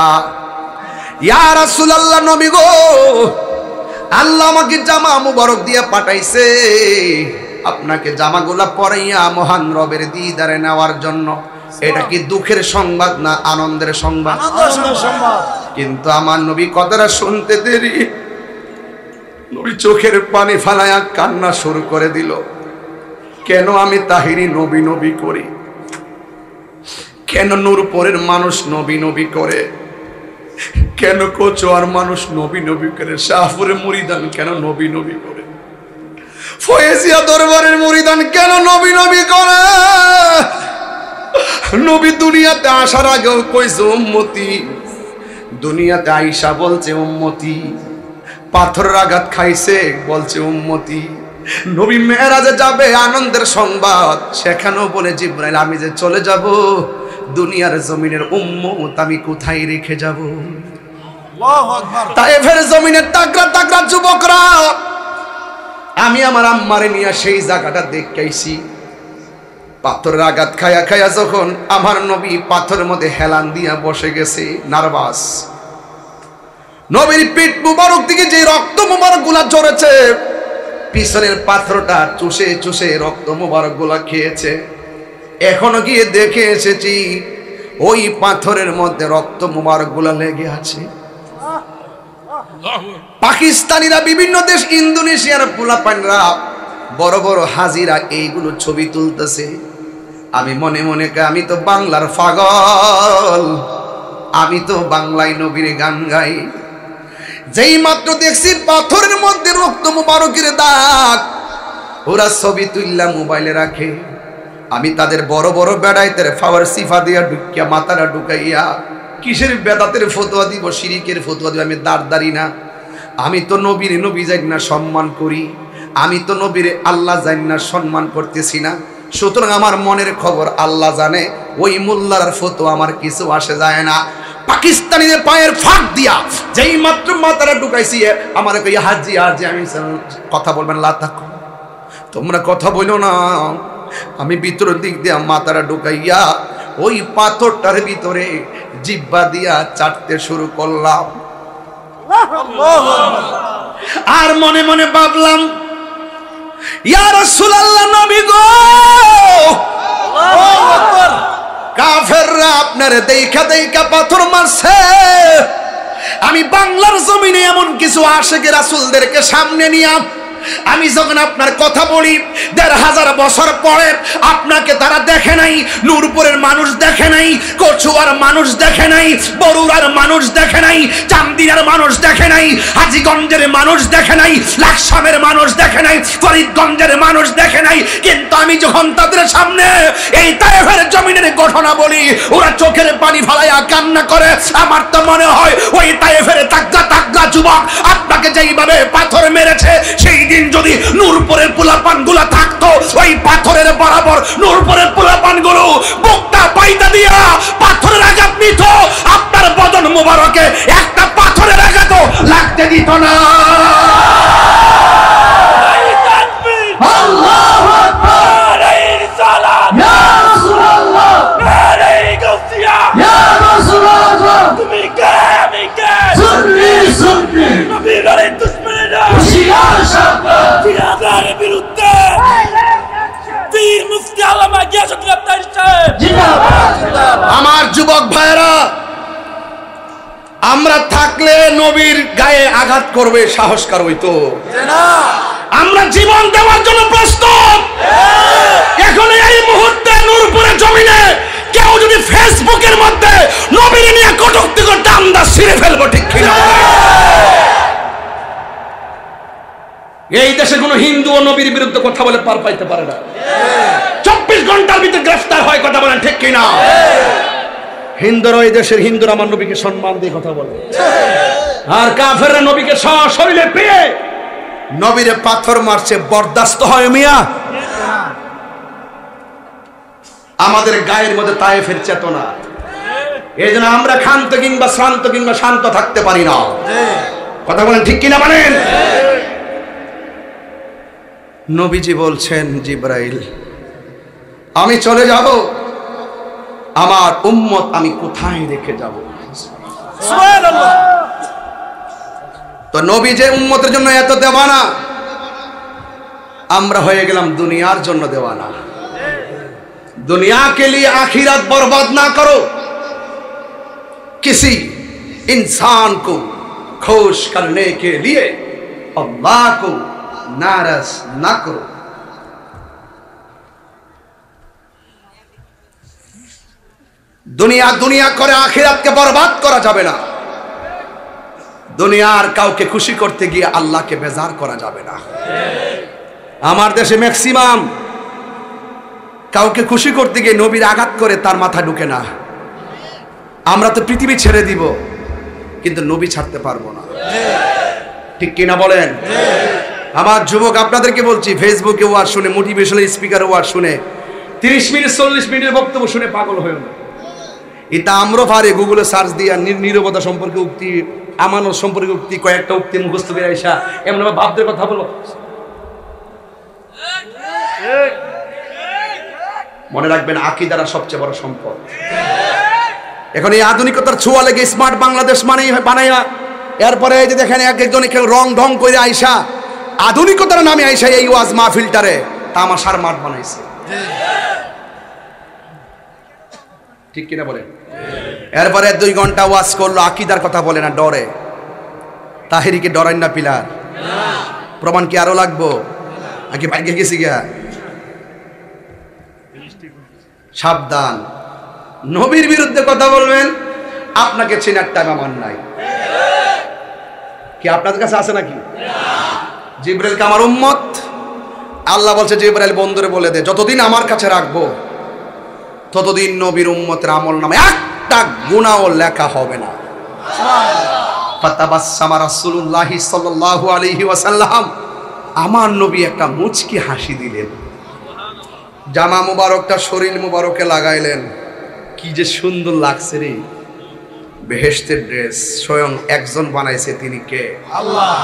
Speaker 1: ইয়া রাসূলুল্লাহ, নবী গো, আল্লাহ আমাকে জামা মুবারক দিয়ে পাঠাইছে আপনাকে জামাগুলা পরাইয়া মহান রবের দিদারে নেওয়ার জন্য। এটা কি দুঃখের সংবাদ না আনন্দের সংবাদ? কিন্তু আমার নবী কথাটা শুনতে দেরি, নবী চোখের পানি ফালায়া কান্না শুরু করে দিল। কেন আমি তাহিরি নবী নবী করি? কেন নূরপুরের মানুষ নবী নবী করে? কেন কোচোয়ার মানুষ নবী নবী করে? শাহপুরের মুরিদান কেন নবী নবী করে? ফয়েজিয়া দরবারের মুরিদান কেন নবী নবী করে? নবী দুনিয়াতে আসার আগেও কইছে উম্মতি, দুনিয়াতে আইসা বলছে উম্মতি, পাথরের আঘাত খাইছে বলছে উম্মতি। নবী মেরাজে যাবে, আনন্দের সংবাদ, সেখানেও বলে জিবরাইল আমি যে চলে যাব, দুনিয়ার জমিনের উম্মত আমি কোথায় রেখে যাব? তায়েফের জমিনের তাগড়া তাগড়া যুবকরা, আমি আমার আম্মারে নিয়ে সেই জায়গাটা দেখাইছি। পাথরের আঘাত খায়া খায়া যখন আমার নবী পাথরের মধ্যে হেলান দিয়া বসে গেছে, নার্ভাস। নবীর পিঠ মুবারক থেকে যে রক্ত মুবারক গুলা ঝরেছে, পিছনের পাথরটা চুষে চুষে রক্ত মুবারক গুলা খেয়েছে। এখনো গিয়ে দেখে এসেছি ওই পাথরের মধ্যে রক্ত মুবারক গুলা লেগে আছে। পাকিস্তানিরা, বিভিন্ন দেশ, ইন্দোনেশিয়ার পোলাপানরা, বড় বড় হাজিরা এইগুলো ছবি তুলতেছে। আমি মনে মনে আমি তো বাংলার পাগল, আমি তো বাংলায় নবীর গান গাই। যেই মাত্র দেখছি পাথরের মধ্যে রক্ত মুবারকের দাগ, ওরা ছবি তুললা মোবাইলে রাখে। আমি তাদের বড় বড় বেড়াইতের ফাওয়ার সিফা দিয়া ঢুকিয়া মাথাটা ঢুকাইয়া কিসের বেদাতের ফতোয়া দিব, শিরিকের ফতোয়া দিব? আমি দাঁড়ি না। আমি তো নবীর নবী যাই না সম্মান করি, আমি তো নবীর আল্লাহ যাই না সম্মান করতেছি না। সুতরাং আমার মনের খবর আল্লাহ জানে, ওই মোল্লার ফতোয়া আমার কিছু আসে যায় না। পাকিস্তানিদের পায়ের ফাঁক দিয়া যেই মাত্র মাথাটা ঢুকাইছি, আমার কই হাজি হাজি, আমি কথা বলবেন লা থাকো, তোমরা কথা বলো না। আমি ভিতরের দিক দিয়া মাথাটা ঢুকাইয়া ওই পাথরটার ভিতরে জিহ্বা দিয়া চাটতে শুরু করলাম। আর মনে মনে ভাবলাম, ইয়া রাসূলুল্লাহ, নবী গো, কাফেররা আপনারে দেইখা দেইখা পাথর মারছে। আমি বাংলার জমিনে এমন কিছু আশিকে রাসূলদেরকে সামনে নিয়ে আমি যখন আপনার কথা বলি, ১৫০০ বছর পরে আপনাকে তারা দেখে নাই, নূরপুরের মানুষ দেখে নাই, কচুয়ার মানুষ দেখে নাই, বরুড়ার মানুষ দেখে নাই, চান্দিনার মানুষ দেখে নাই, হাজীগঞ্জের মানুষ দেখে নাই, লাকসামের মানুষ দেখে নাই, ফরিদগঞ্জের মানুষ দেখে নাই। কিন্তু আমি যখন তাদের সামনে এই তায়েফের জমিনের ঘটনা বলি, ওরা চোখের পানি ফালাইয়া কান্না করে। আমার তো মনে হয় ওই তায়েফের তাগড়া তাগড়া যুবক আপনাকে যেইভাবে পাথর মেরেছে, সেই দিন যদি নূরপুরের পোলাপান গুলা থাকতো, ওই পাথরের বরাবর নূরপুরের পোলাপান গুলো বুকটা পাইতা দিয়া পাথরের আঘাত নিত, আপনার বদন মুবারকে একটা পাথরের আঘাতও লাগতে দিত না।
Speaker 3: আল্লাহু আকবার, রিসালাত, ইয়া রাসূলুল্লাহ, নারে গাউসিয়া, ইয়া রাসূলুল্লাহ, তুমি কে আমি কে, সুন্নি সুন্নি, নবীর দুশমনেরা হুশিয়ার সাবধান, জিহাদের বিরুদ্ধে বীর মুফতি আল্লামা গিয়াসউদ্দিন আত্তারি সাহেব জিন্দাবাদ জিন্দাবাদ।
Speaker 1: আমার যুবক ভাইরা, আমরা থাকলে নবীর গায়ে আঘাত করবে সাহস কার হইতো না? আমরা জীবন দেওয়ার জন্য প্রস্তুত। এখন এই মুহূর্তে নূরপুরের জমিনে কেউ যদি ফেসবুকের মধ্যে নবীর নিয়ে কটূক্তি করতে, আমরা ছিঁড়ে ফেলবো, ঠিক কিনা? এই দেশে কোনো হিন্দু ও নবীর বিরুদ্ধে কথা বলে পার পাইতে পারে না। 24 ঘন্টার ভিতরে গ্রেফতার হয়, কথা বলেন ঠিক কিনা? হিন্দুরা, এই দেশের হিন্দুরা আমার নবীকে সম্মান দিয়ে কথা বলে, আর কাফেররা নবীকে সশরীরে পেয়ে নবীরে পাথর মারছে, বরদাস্ত হয় মিয়া? আমাদের গায়ের মধ্যে তায়েফের চেতনা, এই জন্য আমরা ক্ষান্ত কিংবা শ্রান্ত কিংবা শান্ত থাকতে পারি না, কথা বলেন ঠিক কিনা? বলেন। নবীজি বলছেন, জিবরাইল আমি চলে যাব, আমার উম্মত আমি কোথায় রেখে যাব? সুবহানাল্লাহ। তো নবী যে উম্মতের জন্য এত দেওয়ানা, আমরা হয়ে গেলাম দুনিয়ার জন্য দেওয়ানা। दुनिया के लिए आखिरत बर्बाद ना करो, किसी इंसान को खुश करने के लिए अल्लाह को नाराज ना करो। दुनिया दुनिया करे आखिरत के बर्बाद करा जाबे ना। दुनियार काउके खुशी करते गिয়ে আল্লাহকে বেজার করা যাবে না। আমার দেশে ম্যাক্সিমাম কাউকে খুশি করতে গিয়ে নবীর আঘাত করে তার মাথা ঢুকে না। আমরা তো পৃথিবী ছেড়ে দিব, কিন্তু নবী ছাড়তে পারবো না, ঠিক কিনা বলেন? আমার যুবক আপনাদেরকে বলছি, ফেসবুকে ওয়াজ শুনে, মোটিভেশনাল স্পিকার ওয়াজ শুনে 30 মিনিট 40 মিনিটের বক্তব্য শুনে পাগল হয়ে না। এটা আমরা পারে গুগলে সার্চ দিয়া নীরবতা সম্পর্কে উক্তি, আমানত সম্পর্কে উক্তি, কয়েকটা উক্তি মুখস্থ করে আইসা এমন ভাবদের কথা বলবো। মনে রাখবেন, আকীদারা সবচেয়ে বড় সম্পদ। এখন এই আধুনিকতার ছোঁয়া লেগে স্মার্ট বাংলাদেশ মানেই বানাইয়া, এরপরে এই যে দেখেন এক একজনে রং ঢং করে আইসা আধুনিকতার নামে আইসা এই ওয়াজ মাহফিলটারে তামাশার মাঠ বানাইছে, ঠিক কিনা বলেন? এরপরে 2 ঘন্টা ওয়াজ করলো, আকীদার কথা বলে না, ডরে। তাহেরিকে ডরাই না পিলার, প্রমাণ কি আরো লাগবো নাকি ভাগ্যে গেছি গিয়া? সাবধান, নবীর বিরুদ্ধে কথা বলবেন, আপনাকে চেনার টাইম আমার নাই। কি আপনাদের কাছে আছে নাকি? জিবরাইলকে আমার উম্মত, আল্লাহ বলছে জিবরাইল বন্ধুরে বলে দে, যতদিন আমার কাছে রাখবো ততদিন নবীর উম্মতের আমল নামে একটা গুনাহ লেখা হবে না। ফাতাবাসসামা রাসূলুল্লাহি সাল্লাল্লাহু আলাইহি ওয়াসাল্লাম, আমার নবী একটা মুচকি হাসি দিলেন, জামা মুবারকটা শরীর মুবারকে লাগাইলেন, কি যে সুন্দর লাগছে রে। বেহেশতের ড্রেস স্বয়ং একজন বানাইছে, তিনি কে? আল্লাহ।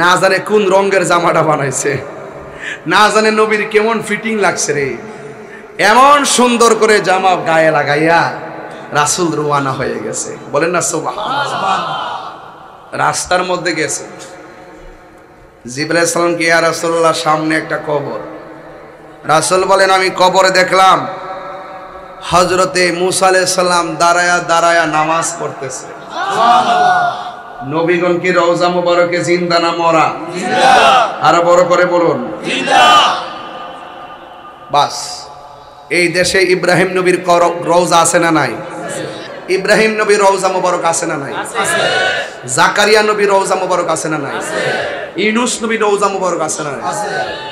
Speaker 1: না জানে কোন রঙের জামাটা বানাইছে, না জানে নবীর কেমন ফিটিং লাগছে রে। এমন সুন্দর করে জামা গায়ে লাগাইয়া রাসূল রওনা হয়ে গেছে, বলেন না সুবহানাল্লাহ। রাস্তার মধ্যে গেছে, জিবরাইল আলাইহিস সালাম কে, ইয়া রাসূলুল্লাহ, সামনে একটা কবর। রাসূল বলেন, আমি কবরে দেখলাম হযরতে মূসা আলাইহিস সালাম দাঁড়ায়া দাঁড়ায়া নামাজ পড়তেছে। সুবহানাল্লাহ। নবীগণ কি রওজা মুবারকে জিন্দা না মরা? জিন্দা। আরো বড় করে বলুন, জিন্দা। বাস, এই দেশে ইব্রাহিম নবীর রওজা আছে না নাই? ইব্রাহিম নবীর রওজা মুবারক আছে না নাই? আছে। জাকারিয়া নবীর রওজা মুবারক আছে না নাই? আছে। ইউনূস নবীর রওজা মুবারক আছে না নাই? আছে।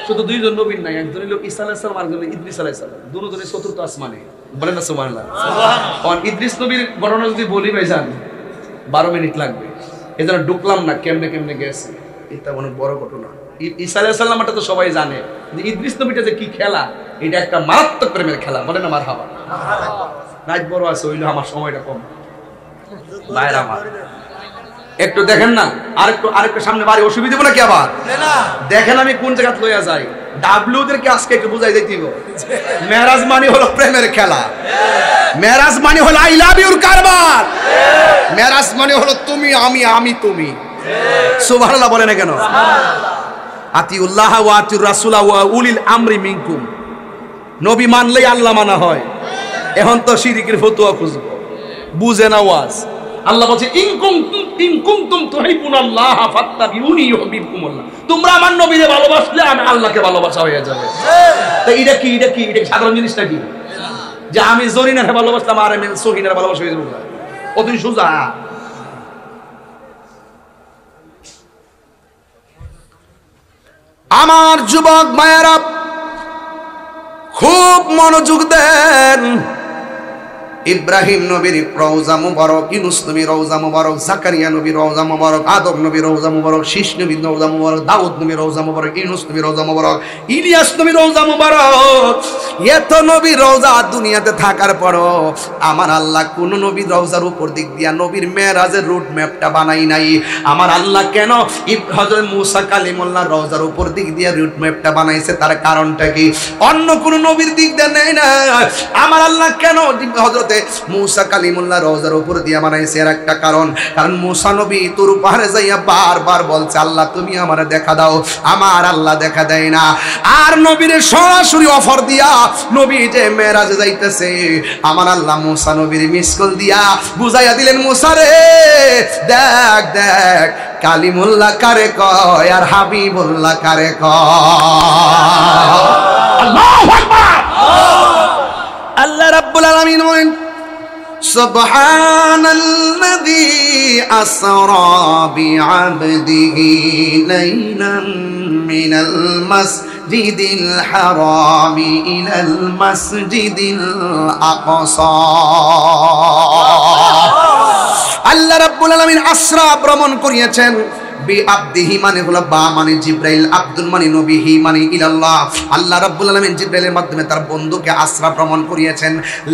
Speaker 1: শুধু 2 জন নবীর নাই, একজন হলো ঈসা আলাইহিস সালাম আর একজন ইদ্রিস আলাইহিস সালাম, দুজনে চতুর্থ আসমানে, বলেন না সুবহানাল্লাহ। সুবহানাল্লাহ। ইদ্রিস নবীর ঘটনা যদি বলি ভাইজান 12 মিনিট লাগবে, এজন্য ঢুকলাম না কেমনে কেমনে গেছে, এটা অনেক বড় ঘটনা। ঈসা আলাইহিস সালামটা তো সবাই জানে, যে ইদ্রিস নবীটা যে কি খেলা, এটা একটা মারাত্মক প্রেমের খেলা, বলেন না মারহাবা। রাত বড় আছে, হইলো আমার সময়টা কম। বাইরে আমার একটু দেখেন না, আরেকটু সামনে বাড়ি, অসুবিধা নাকি আবার? দেখেন আমি কোন জায়গা লইয়া যাই। ডাব্লিউদেরকে আজকে একটু বুঝাই দিতেইব, মেরাজ মানে হলো প্রেমের খেলা, মেরাজ মানে হলো আই লাভ ইউর কারবার, মেরাজ মানে হলো তুমি আমি, আমি তুমি। সুবহানাল্লাহ বলে না কেন? আতিউল্লাহ ওয়া আতিউর রাসূলা ওয়া উলিল আমরি মিনকুম। নবী মানলেই আল্লাহ মানা হয়। এখন তো শিরকের ফতোয়া খুঁজবো, বুঝে না ওয়াজ। আল্লাহ বলছে, ইন কুনতুম তুহিব্বুনাল্লাহ ফাত্তাবিউনি ইউহিব্বুকুমুল্লাহ। তোমরা আমার নবীকে ভালোবাসলে আমি আল্লাহকে ভালোবাসা হয়ে যাবে। তো এটা কি, এটা কি, এটা সাধারণ জিনিসটা কি, যে আমি জরিনাকে ভালোবাসলাম আর আমি সহিনার ভালোবাসা হয়ে যাবো? অতি সোজা। আমার যুবক মায়েরা খুব মনোযোগ দেন। ইব্রাহিম নবীর রওজা মুবারক, ইউনূস নবীর রওজা মুবারক, জাকারিয়া নবীর রওজা মুবারক, আদম নবীর রওজা মুবারক, শীষ নবীর রওজা মুবারক, দাউদ নবীর রওজা মুবারক, ইউনূস নবীর রওজা মুবারক, ইলিয়াস নবীর রওজা মুবারক, এত নবী রওজা দুনিয়াতে থাকার পরও আমার আল্লাহ কোন নবী রওজার উপর দিক দিয়া নবীর মেরাজের রুট ম্যাপটা বানাই নাই। আমার আল্লাহ কেন হযরত মুসা কালিমুল্লাহ রওজার উপর দিক দিয়া রুট ম্যাপটা বানাইছে, তার কারণটা কি? অন্য কোন নবীর দিক দিয়ে নেই না। আমার আল্লাহ কেন হযরতে মুসা কালিমুল্লাহ রওজার উপর দিয়া বানাইছে, এর একটা কারণ মুসা নবী তুর পাহাড়ে যাইয়া বারবার বলছে আল্লাহ তুমি আমারে দেখা দাও, আমার আল্লাহ দেখা দেয় না। আর নবীর সরাসরি অফার দিয়া নবী যে মেরাজে যাইতেছে, আমার আল্লাহ মুসা নবীর মিস কল দিয়া বুঝাইয়া দিলেন, মুসা রে দেখ দেখ কালিমুল্লাহ কারে কয় আর হাবিবুল্লাহ কারে কয়। আল্লাহু আকবার। আল্লাহ রাব্বুল আলামিন বলেন সুবহানাল্লাযী আসরা বিআবদিহি লাইলান মিনাল মাসজিদিল হারামি ইলাল মাসজিদিল আকসা। আল্লাহ রাব্বুল আলামিন আসরা ভ্রমণ করিয়েছেন। বিআবদিহি মানে হলো বা মানে জিবরাইল, আব্দুল মানে নবী, হি মানে ইলাল্লাহ। আল্লাহ রাব্বুল আলামিন জিবরাইলের মাধ্যমে তার বন্ধুকে আসরা ভ্রমণ করিয়েছেন।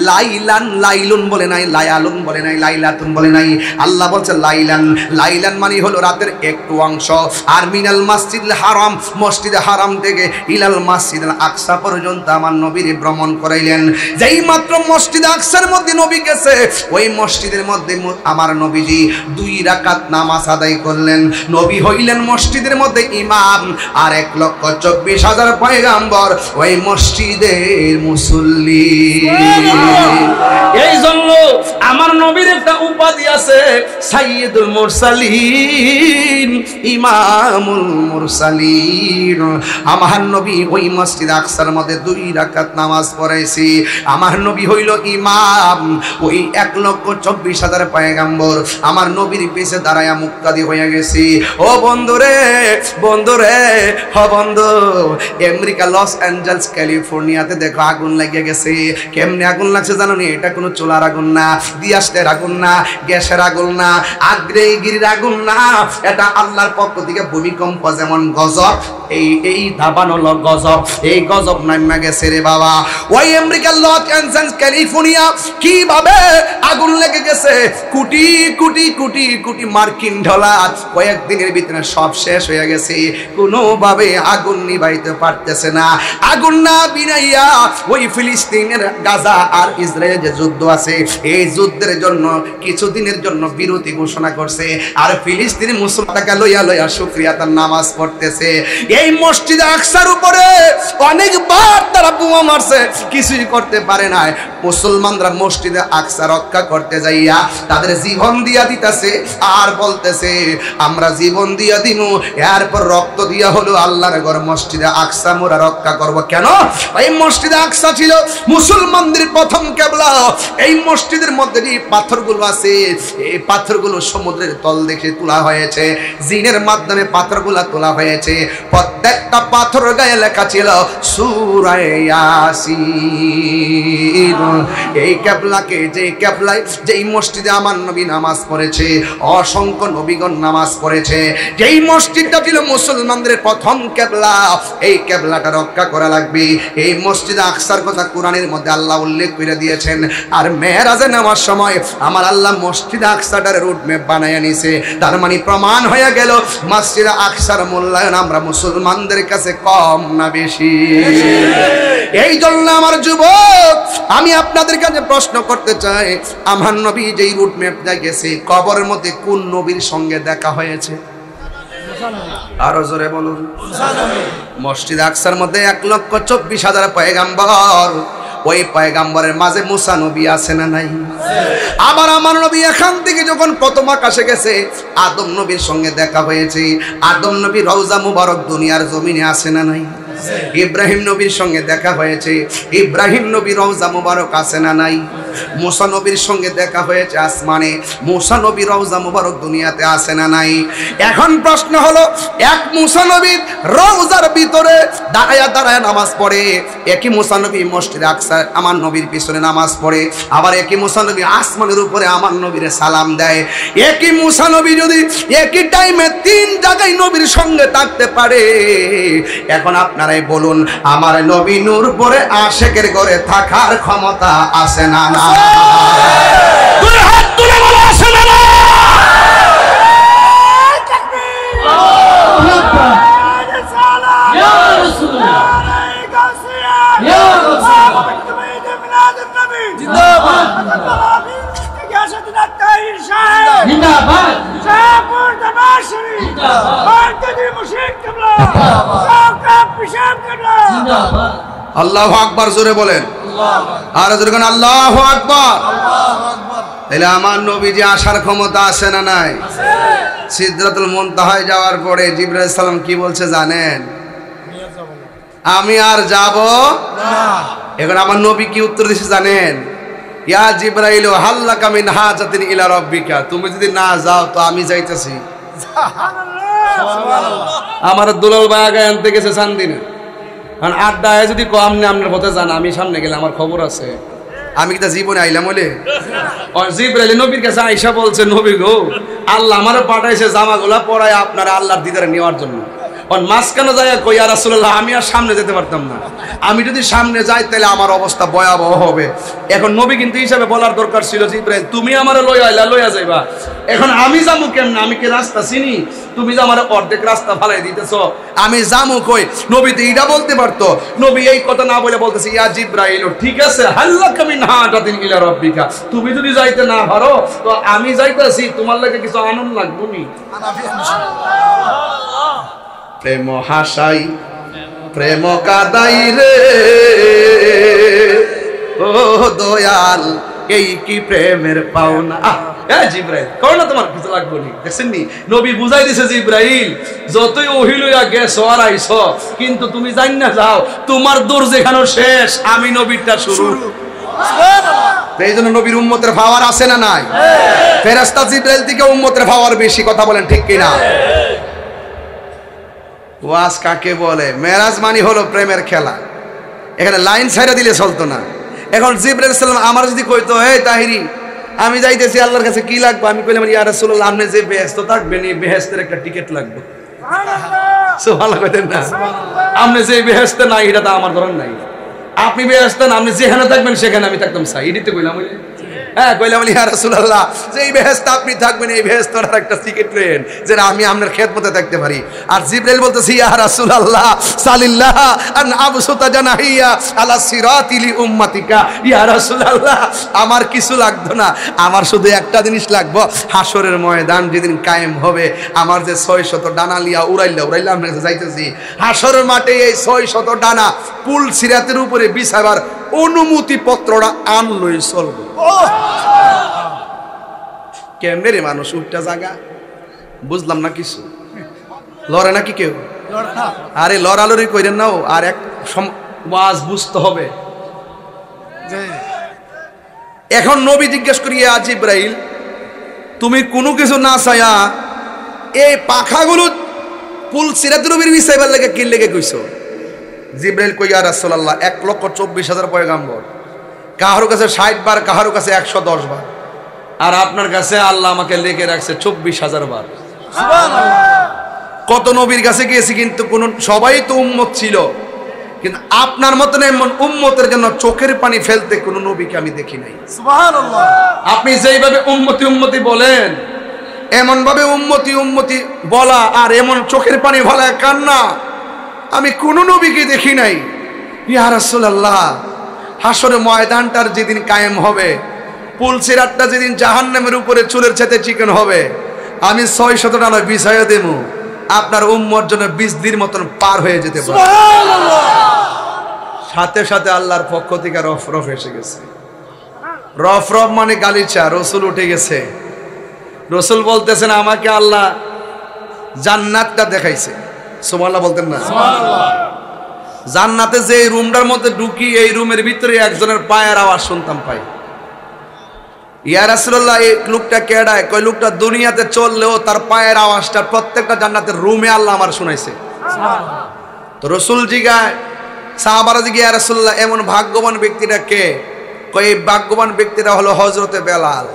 Speaker 1: লাইলান, লাইলুন বলে নাই, লায়ালুন বলে নাই, লাইলাতুন বলে নাই। আল্লাহ বলছে লাইলান। লাইলান মানে হলো রাতের একটু অংশ। আর মিনাল মাসজিদুল হারাম, মসজিদে হারাম থেকে ইলাল মাসজিদুল আকসা পর্যন্ত আমার নবীর ভ্রমণ করাইলেন। যেই মাত্র মসজিদে আকসার মধ্যে নবী গেছে, ওই মসজিদের মধ্যে আমার নবীজি 2 রাকাত নামাজ আদায় করলেন। নবী হইলেন মসজিদের মধ্যে ইমাম, আর 1,24,000 পয়গাম্বর ওই মসজিদের মুসল্লি। এই জন্য আমার নবীর একটা উপাধি আছে, সাইয়্যিদুল মুরসালিন, ইমামুল মুরসালিন। আমার নবী ওই মসজিদ আকসার মধ্যে 2 রাকাত নামাজ পড়াইছি। আমার নবী হইল ইমাম, ওই 1,24,000 পয়গাম্বর আমার নবীর পিছে দাঁড়ায়া মুক্তাদি হয়ে গেছি। ও বন্ধুরে, বন্ধুরে, হ বন্ধু, আমেরিকা লস অ্যাঞ্জেলস ক্যালিফোর্নিয়াতে দেখো আগুন লাগিয়ে গেছে। কেমনে আগুন লাগছে জানো নি? এটা কোনো চুলার আগুন না, দিয়াসের আগুন না, গ্যাসের আগুন না, আগ্নেয়গিরির আগুন না। এটা আল্লাহর পক্ষ থেকে ভূমিকম্প যেমন গজব, এই দাবান হলো গজব, এই গজব নামা গেছে রে বাবা। ওই আমেরিকা লস অ্যাঞ্জেলস ক্যালিফোর্নিয়া কিভাবে আগুন লেগে গেছে, কোটি কোটি কোটি কোটি মার্কিন ডলার কয়েকদিনের ভিতরে সব শেষ হয়ে গেছে। কোনোভাবে আগুন নিভাইতে পারতেছে না। আগুন না বিনাইয়া ওই ফিলিস্তিনের গাজা আর ইসরায়েলের যে যুদ্ধ আছে, এই যুদ্ধের জন্য কিছুদিনের জন্য বিরতি ঘোষণা করছে। আর ফিলিস্তিনি মুসলমানকে লইয়া লইয়া শুকরিয়া তার নামাজ পড়তেছে। এই মসজিদে আকসার উপরে অনেকবার তারা বোমা মারছে, কিছুই করতে পারে না। মুসলমানরা মসজিদে আকসা রক্ষা করতে যাইয়া তাদের জীবন দিয়া দিতেছে, আর বলতেছে আমরা জীবন দিয়া দিমু, এরপর রক্ত দিয়া হলো আল্লাহর ঘর মসজিদে আকসা মোরা রক্ষা করব। কেন? এই মসজিদে আকসা ছিল মুসলমানদের প্রথম কিবলা। এই মসজিদের মধ্যে যে পাথরগুলো আছে, এই পাথরগুলো সমুদ্রের তল দেখে তোলা হয়েছে, জিনের মাধ্যমে পাথরগুলো তোলা হয়েছে। প্রত্যেকটা পাথর গায়ে লেখা ছিল সূরা ইয়াসিন। এই কিবলাকে, যে কিবলায়, যেই মসজিদে আমার নবী নামাজ পড়েছে, অসংখ্য নবীগণ নামাজ পড়েছে, যেই মসজিদটা ছিল মুসলমানদের প্রথম কিবলা, এই কিবলাটা রক্ষা করা লাগবে। এই মসজিদ আকসার কথা কোরআনের মধ্যে আল্লাহ উল্লেখ করে দিয়েছেন। আর মেরাজে নেওয়ার সময় আমার আল্লাহ মসজিদ আকসাটার রুট ম্যাপ বানায় নিছে। তার মানে প্রমাণ হয়ে গেল মসজিদ আকসার মূল্যায়ন আমরা মুসলমানদের কাছে কম না বেশি। এই জন্য আমার যুবক, আমি আপনাদের কাছে প্রশ্ন করতে চাই, আমার নবী যেই রুট ম্যাপ দেখেছে, কবরের মধ্যে কোন নবীর সঙ্গে দেখা হয়েছে? আরো জোরে বলুন। মসজিদ আকসার মধ্যে 1,24,000 পয়গাম্বর, ওই পয়গাম্বরের মাঝে মুসা নবী আছে না নাই? আবার আমার নবী এখান থেকে যখন প্রথম আকাশে গেছে, আদম নবীর সঙ্গে দেখা হয়েছে। আদম নবী রওজা মুবারক দুনিয়ার জমিনে আছে না নাই? ইব্রাহিম নবীর সঙ্গে দেখা হয়েছে, ইব্রাহিম নবী রওজা মুবারক আছে না নাই? মুসা নবীর সঙ্গে দেখা হয়েছে আসমানে। মুসা নবী রওজা মুবারক দুনিয়াতে আসে না নাই? এখন প্রশ্ন হলো, এক মুসা নবী রওজার ভিতরে দাঁড়ায়া দাঁড়ায়া নামাজ পড়ে, একই মুসা নবী মসজিদে আকসা আমার নবীর পিছনে নামাজ পড়ে, আবার একই মুসা নবী আসমানের উপরে আমার নবীর সালাম দেয়। একই মুসা নবী যদি একই টাইমে 3 জায়গায় নবীর সঙ্গে থাকতে পারে, এখন আপনারাই বলুন আমার নবী নূর পরে আশেকের ঘরে থাকার ক্ষমতা আছে না? না, দুই হাত তুলে বলো আছে না? না, আল্লাহু আকবার জোরে বলেন, আর জোরে বলেন আল্লাহু আকবার। তাহলে আমার নবীজি আসার ক্ষমতা আছে না নাই? সিদরাতুল মুনতাহায় যাওয়ার পরে জিবরাইল আলাইহিস সালাম কি বলছে জানেন? আমি আর যাব না। এখন আমার নবী কি উত্তর দিয়েছে জানেন? ইয়া জিবরাইল হাল্লাকা মিন হাজাতিন ইলা রাব্বিকা, তুমি যদি না যাও তো আমি যাইতেছি। আমার দুলাল ভাই আগে আনতে গেছে চান্দিনা, কারণ আড্ডায় যদি কম নেই আপনার পথে যান, আমি সামনে গেলে আমার খবর আছে। আমি কি তা জীবনে আইলাম বলে? জিবরাইল নবীর কাছে আইসা বলছে, নবী গো আল্লাহ আমারে পাঠাইছে জামাগুলা পরায় আপনারা আল্লাহর দিদারে নেওয়ার জন্য। মাঝখানে যায় কই ইয়া রাসূলুল্লাহ আমি আর সামনে যেতে পারতাম না, আমি যদি সামনে যাই তাহলে আমার অবস্থা ভয়াবহ হবে। এখন নবী কিন্তু হিসাবে বলার দরকার ছিল, জিবরাইল তুমি আমারে লইয়া যাইবা, এখন আমি যাবো কেমনে? আমি কি রাস্তা চিনি? তুমি যে আমার অর্ধেক রাস্তা ফালাই দিতেছ, আমি যাবো কই? নবী তো এইটা বলতে পারতো। নবী এই কথা না বলে বলতেছে ইয়া জিবরাইল ঠিক আছে হাল্লাকা মিন হাজাতিন ইলা রাব্বিকা, তুমি যদি যাইতে না পারো তো আমি যাইতেছি, তোমার লাগে কিছু আনন্দ লাগবে নি? প্রেম হাসাই প্রেম কাদাই রে ও দয়াল, এই কি প্রেমের পাওনা। জিবরাইল কও না তোমার কিছু লাগবে নি? দেখছেন নি নবী বুঝাই দিছে, জিবরাইল যতই ওহি লইয়া গেছো আর আইছো, কিন্তু তুমি জান না যাও তোমার দূর যেখানে শেষ, আমি নবীরটা শুরু। এই জন্য নবীর উম্মতের পাওয়ার আছে না নাই? ফেরেশতা জিবরাইল থেকে উম্মতের পাওয়ার বেশি, কথা বলেন ঠিক কিনা? ওয়াজ কাকে বলে? মেরাজ মানে হলো প্রেমের খেলা, এখানে লাইন ছাইড়া দিলে চলতো না। এখন জিবরাইল সালাম আমার যদি কইতো এই তাহিরি আমি যাইতেছি আল্লাহর কাছে, কি লাগবে? আমি কইলাম ইয়া রাসূলুল্লাহ আপনি যে বেহেশত থাকবেন এই বেহেশতের একটা টিকিট লাগবে। সুবহানাল্লাহ কইতেন না? আপনি যে বেহেশতে নাই এটা তো আমার ধরন নাই, আপনি বেহেশতে না, আপনি যেখানে থাকবেন সেখানে আমি থাকতাম চাই, এডিতে কইলাম। হ্যাঁ কইলাম ইয়া রাসূলুল্লাহ যে এই বেহেশতে আপনি থাকবেন এই বেহেশতের একটা টিকিট নেন যে আমি আপনার খেদমতে থাকতে পারি। আর জিবরাইল বলতেছে ইয়া রাসূলুল্লাহ সাল্লাল্লাহ আন আবসুতা জানাহিয়া আলা সিরাতিলি উম্মাতিকা, ইয়া রাসূলুল্লাহ আমার কিছু লাগতো না, আমার শুধু একটা জিনিস লাগবে, হাসরের ময়দান যেদিন কায়েম হবে আমার যে 600 ডানা লিয়া উড়াইলা আপনার কাছে যাইতেছি, হাসরের মাঠে এই 600 ডানা পুল সিরাতের উপরে বিছাবার অনুমতি পত্রটা আনলই চলবে। কেমনে রে মানুষ উঠটা জায়গা বুঝলাম না কিছু, লড়ে নাকি কেউ? আরে লড়ালড়ি কইরেন নাও, আর এক ওয়াজ বুঝতে হবে। এখন নবী জিজ্ঞেস করি ইয়া জিবরাইল তুমি কোনো কিছু না চাইয়া এই পাখাগুলো পুল সিরাতের উপরে বিছাইবার লাগে কি লেগে কইছো? জিবরাইল কই ইয়া রাসূলুল্লাহ 1,24,000 পয়গাম্বর, কাহারো কাছে 60 বার, কাহারো কাছে 110 বার, আর আপনার কাছে আল্লাহ আমাকে লিখে রাখছে 24,000 বার। সুবহানাল্লাহ। কত নবীর কাছে গিয়েছি কিন্তু কোন সবাই তো উম্মত ছিল, কিন্তু আপনার মতন এমন উম্মতের জন্য চোখের পানি ফেলতে কোন নবীকে আমি দেখি নাই। সুবহানাল্লাহ। আপনি যেইভাবে উম্মতি উম্মতি বলেন, এমন ভাবে উম্মতি উম্মতি বলা আর এমন চোখের পানি ফেলা কান্না আমি কোন নবীকে দেখি নাই। ইয়া রাসূলুল্লাহ হাসরের ময়দানটার যেদিন কায়েম হবে, পুল সিরাতটা যেদিন জাহান্নামের উপরে চুলের সাথে চিকেন হবে, আমি 600 টানা বিছায়া দেব, আপনার উম্মর জন্য 20 দিন মতন পার হয়ে যেতে পারে। সুবহানাল্লাহ। সাথে সাথে আল্লাহর পক্ষ থেকে রফ রফ এসে গেছে। রফ রফ মানে গালিচা, রসুল উঠে গেছে। রসুল বলতেছেন আমাকে আল্লাহ জান্নাতটা দেখাইছে। সুবহানাল্লাহ বলতেন না? সুবহানাল্লাহ। জান্নাতে যে রুমটার মধ্যে ঢুকি এই রুমের ভিতরে একজনের পায়ের আওয়াজ শুনতাম পাই। ইয়া রাসূলুল্লাহ, এই লোকটা কেডায়? কয় লোকটা দুনিয়াতে চললেও তার পায়ের আওয়াজটা প্রত্যেকটা জান্নাতের রুমে আল্লাহ আমার শুনাইছে। তো রাসূল জিগায়, সাহাবারা জিগায়, ইয়া রাসূলুল্লাহ এমন ভাগ্যবান ব্যক্তিটা কে? কয় এই ভাগ্যবান ব্যক্তিটা হলো হযরতে বেলাল।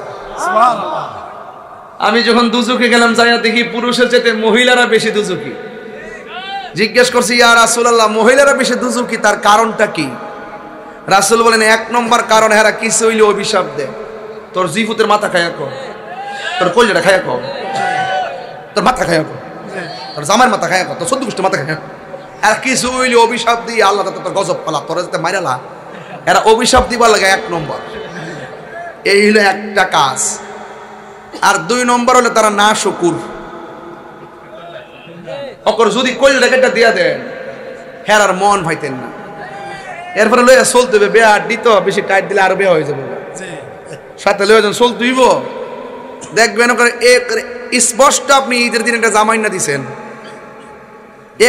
Speaker 1: আমি যখন দুজুকে গেলাম যাইয়া দেখি পুরুষের চেয়ে মহিলারা বেশি দুজুকি। জিজ্ঞেস করছি, ইয়া রাসূলুল্লাহ মহিলারা বেশি দুজুকি, তার কারণটা কি? রাসূল বলেন, এক নম্বর কারণ হেরা কিছু হইলে অভিশাপ দেয়। তোর জিফুতের মাথা খায়া কর, তোর কলজাটা খায়া কর, তোর মাথা খায়া কর, তোর জামার মাথা খায়া কর, তোর 14 গোষ্ঠীর মাথা খায়া। আর কিছু হইলে অভিশাপ দিয়ে আল্লাহ তোর গজব পালা, তোর যাতে মাইরালা। এরা অভিশাপ দিবার লাগে এক নম্বর। এই হলো একটা কাজ। আর 2 নম্বর হলো তারা না শুকুর। অকর যদি কলজাটা কেটে দিয়া দেন, হেরার মন ভাইতেন না। এরপরে লইয়া চলতে হবে, বেয়া দিত বেশি টাইট দিলে আরো বেয়া হয়ে যাবে। সাথে লইয়া যান চলতে হইব। দেখবেন ওখানে স্পষ্ট আপনি ঈদের দিন একটা জামাই না দিছেন,